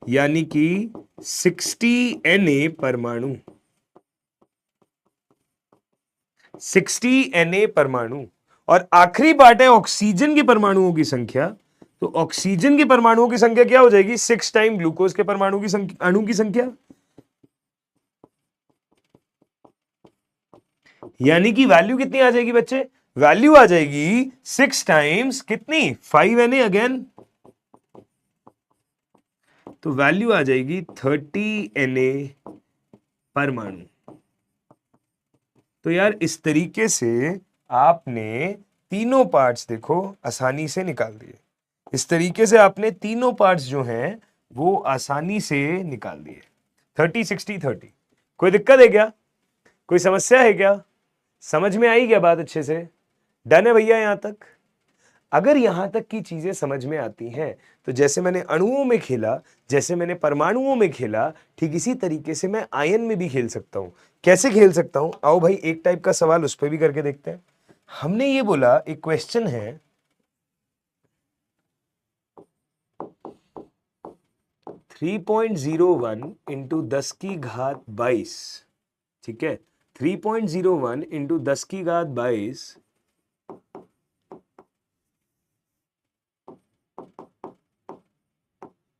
यानी कि 60Na परमाणु, 60Na परमाणु। और आखिरी पार्ट है ऑक्सीजन के परमाणुओं की संख्या, तो ऑक्सीजन के परमाणुओं की संख्या क्या हो जाएगी? 6 टाइम ग्लूकोज के परमाणु की संख्या, अणु की संख्या, यानी कि वैल्यू कितनी आ जाएगी बच्चे? वैल्यू आ जाएगी 6 टाइम्स कितनी? 5Na अगेन, तो वैल्यू आ जाएगी 30Na परमाणु। तो यार इस तरीके से आपने तीनों पार्ट्स देखो आसानी से निकाल दिए। इस तरीके से आपने तीनों पार्ट्स जो हैं वो आसानी से निकाल दिए। 30 60 30। कोई दिक्कत है क्या? कोई समस्या है क्या? समझ में आई क्या बात अच्छे से? डन है भैया यहां तक? अगर यहां तक की चीजें समझ में आती हैं तो जैसे मैंने अणुओं में खेला, जैसे मैंने परमाणुओं में खेला, ठीक इसी तरीके से मैं आयन में भी खेल सकता हूं। कैसे खेल सकता हूं? आओ भाई एक टाइप का सवाल उस पर भी करके देखते हैं। हमने ये बोला, एक क्वेश्चन है 3.01 इंटू 10 की घात 22, ठीक है, 3.01 इंटू 10 की घात 22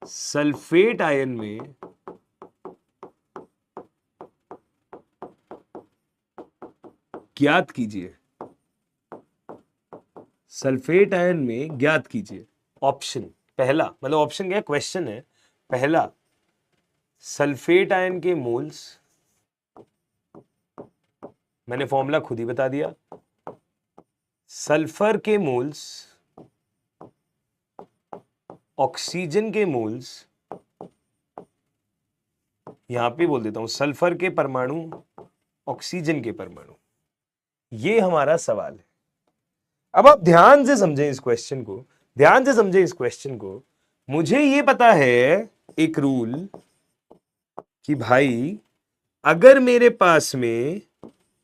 सल्फेट आयन में ज्ञात कीजिए, सल्फेट आयन में ज्ञात कीजिए। ऑप्शन पहला, मतलब ऑप्शन क्या है, क्वेश्चन है पहला, सल्फेट आयन के मोल्स, मैंने फॉर्मूला खुद ही बता दिया, सल्फर के मोल्स, ऑक्सीजन के मोल्स, यहां पे बोल देता हूं सल्फर के परमाणु, ऑक्सीजन के परमाणु। ये हमारा सवाल है। अब आप ध्यान से समझें इस क्वेश्चन को, ध्यान से समझें इस क्वेश्चन को। मुझे ये पता है एक रूल कि भाई अगर मेरे पास में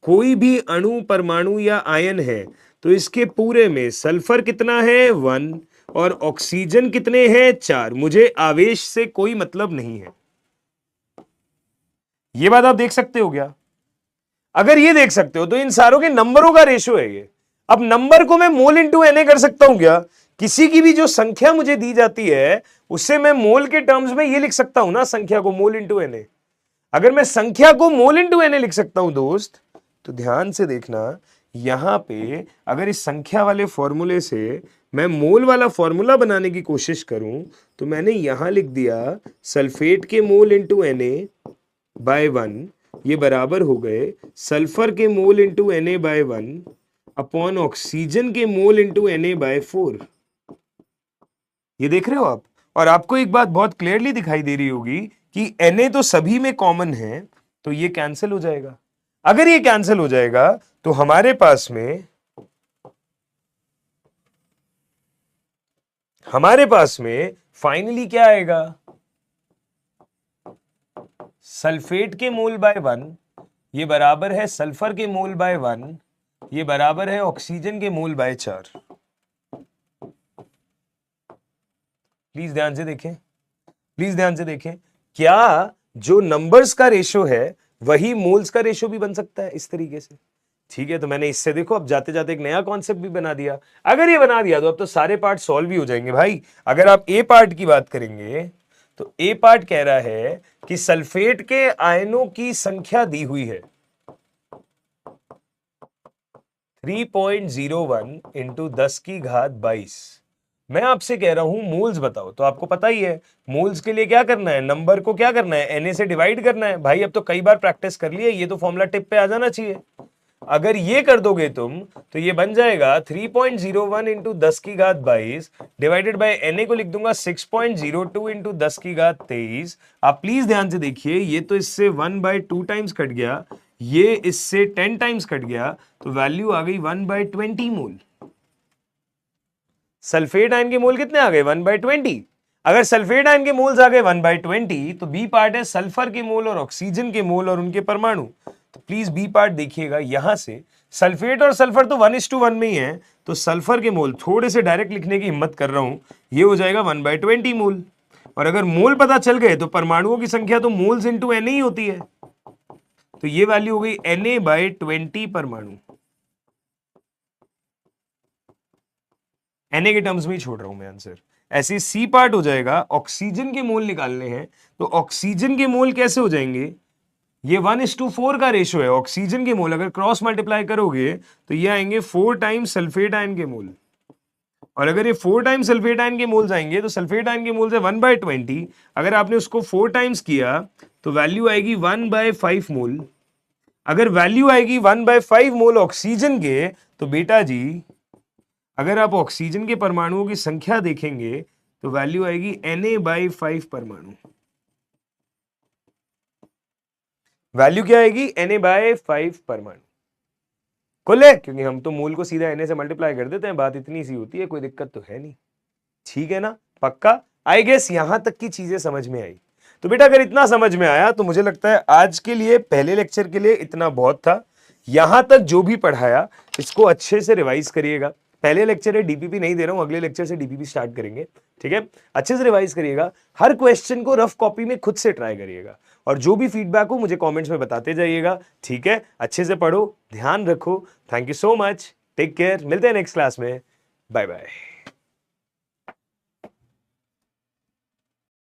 कोई भी अणु, परमाणु या आयन है तो इसके पूरे में सल्फर कितना है 1 और ऑक्सीजन कितने हैं 4। मुझे आवेश से कोई मतलब नहीं है। ये बात आप देख सकते हो क्या? अगर ये देख सकते हो तो इन सारों के नंबरों का रेशो है ये। अब नंबर को मैं मोल इंटू Na कर सकता हूं क्या? किसी की भी जो संख्या मुझे दी जाती है उससे मैं मोल के टर्म्स में ये लिख सकता हूं ना, संख्या को मोल इंटू Na। अगर मैं संख्या को मोल इंटू Na लिख सकता हूं दोस्त, तो ध्यान से देखना, यहां पे अगर इस संख्या वाले फॉर्मूले से मैं मोल वाला फॉर्मूला बनाने की कोशिश करूं तो मैंने यहां लिख दिया सल्फेट के मोल इंटू Na बाय 1, ये बराबर हो गए सल्फर के mole into Na by 1 upon oxygen के मोल इंटू Na बाय 4। ये देख रहे हो आप? और आपको एक बात बहुत क्लियरली दिखाई दे रही होगी कि Na तो सभी में कॉमन है, तो ये कैंसिल हो जाएगा। अगर ये कैंसिल हो जाएगा तो हमारे पास में फाइनली क्या आएगा? सल्फेट के मोल बाय 1 ये बराबर है सल्फर के मोल बाय 1 ये बराबर है ऑक्सीजन के मोल बाय 4। प्लीज ध्यान से देखें, प्लीज ध्यान से देखें, क्या जो नंबर्स का रेशो है वही मोल्स का रेशो भी बन सकता है इस तरीके से? ठीक है, तो मैंने इससे देखो अब जाते जाते एक नया कॉन्सेप्ट भी बना दिया। अगर ये बना दिया तो अब तो सारे पार्ट सॉल्व भी हो जाएंगे भाई। अगर आप ए पार्ट की बात करेंगे तो ए पार्ट कह रहा है कि सल्फेट के आयनों की संख्या दी हुई है 3.01 इंटू 10 की घात 22। मैं आपसे कह रहा हूं मोल्स बताओ, तो आपको पता ही है मोल्स के लिए क्या करना है, नंबर को क्या करना है, Na से डिवाइड करना है। भाई अब तो कई बार प्रैक्टिस कर लिया, ये तो फॉर्मूला टिप पे आ जाना चाहिए। अगर ये कर दोगे तुम तो ये बन जाएगा 3.01 इंटू 10 की घात 22 डिवाइडेड बाय Na को लिख दूंगा 6.02 इंटू 10 की घात 23। आप प्लीज ध्यान से देखिए, ये तो इससे 1/2 टाइम्स कट गया, ये इससे 10 टाइम्स कट गया, तो वैल्यू आ गई 1/20 मोल। सल्फेट आयन के मोल कितने आ गए 1/20। अगर सल्फेट आयन के मोल्स आ गए 1/20 तो बी पार्ट है सल्फर के मोल और ऑक्सीजन के मोल और उनके परमाणु। तो प्लीज बी पार्ट देखिएगा, यहां से सल्फेट और सल्फर तो 1:1 में ही है, तो सल्फर के मोल थोड़े से डायरेक्ट लिखने की हिम्मत कर रहा हूं, ये हो जाएगा 1/20 मोल। और अगर मोल पता चल गए तो परमाणुओं की संख्या तो मोल्स इंटू Na ही होती है, तो ये वैल्यू हो गई Na/20 परमाणु। Na के टर्म्स में ही छोड़ रहा हूं मैं आंसर। ऐसे सी पार्ट हो जाएगा, ऑक्सीजन के मोल निकालने हैं, तो ऑक्सीजन के मोल कैसे हो जाएंगे, ये 1:4 का रेशो है। ऑक्सीजन के मोल अगर क्रॉस मल्टीप्लाई करोगे तो ये आएंगे 4 टाइम्स सल्फेट आयन के मोल, और अगर ये 4 टाइम्स सल्फेट आयन के मोल्स आएंगे तो सल्फेट आयन के मोल्स है 1/20। अगर आपने उसको 4 टाइम्स किया तो वैल्यू आएगी 1/5 मोल। अगर वैल्यू आएगी 1/5 मोल ऑक्सीजन के, तो बेटा जी अगर आप ऑक्सीजन के परमाणुओं की संख्या देखेंगे तो वैल्यू आएगी Na/5 परमाणु। वैल्यू क्या आएगी, Na/5 परमाणु कुल है, क्योंकि हम तो मोल को सीधा Na से मल्टीप्लाई कर देते हैं, बात इतनी सी होती है, कोई दिक्कत तो है नहीं। ठीक है ना, पक्का? आई गेस यहां तक की चीजें समझ में आई। तो बेटा अगर इतना समझ में आया तो मुझे लगता है आज के लिए पहले लेक्चर के लिए इतना बहुत था। यहां तक जो भी पढ़ाया इसको अच्छे से रिवाइज करिएगा। पहले लेक्चर है डीपीपी नहीं दे रहा हूं, अगले लेक्चर से डीपीपी स्टार्ट करेंगे। ठीक है, अच्छे से रिवाइज करिएगा, हर क्वेश्चन को रफ कॉपी में खुद से ट्राई करिएगा, और जो भी फीडबैक हो मुझे कमेंट्स में बताते जाइएगा। ठीक है, अच्छे से पढ़ो, ध्यान रखो। Thank you so much, take care, मिलते हैं नेक्स्ट क्लास में, बाय बाय।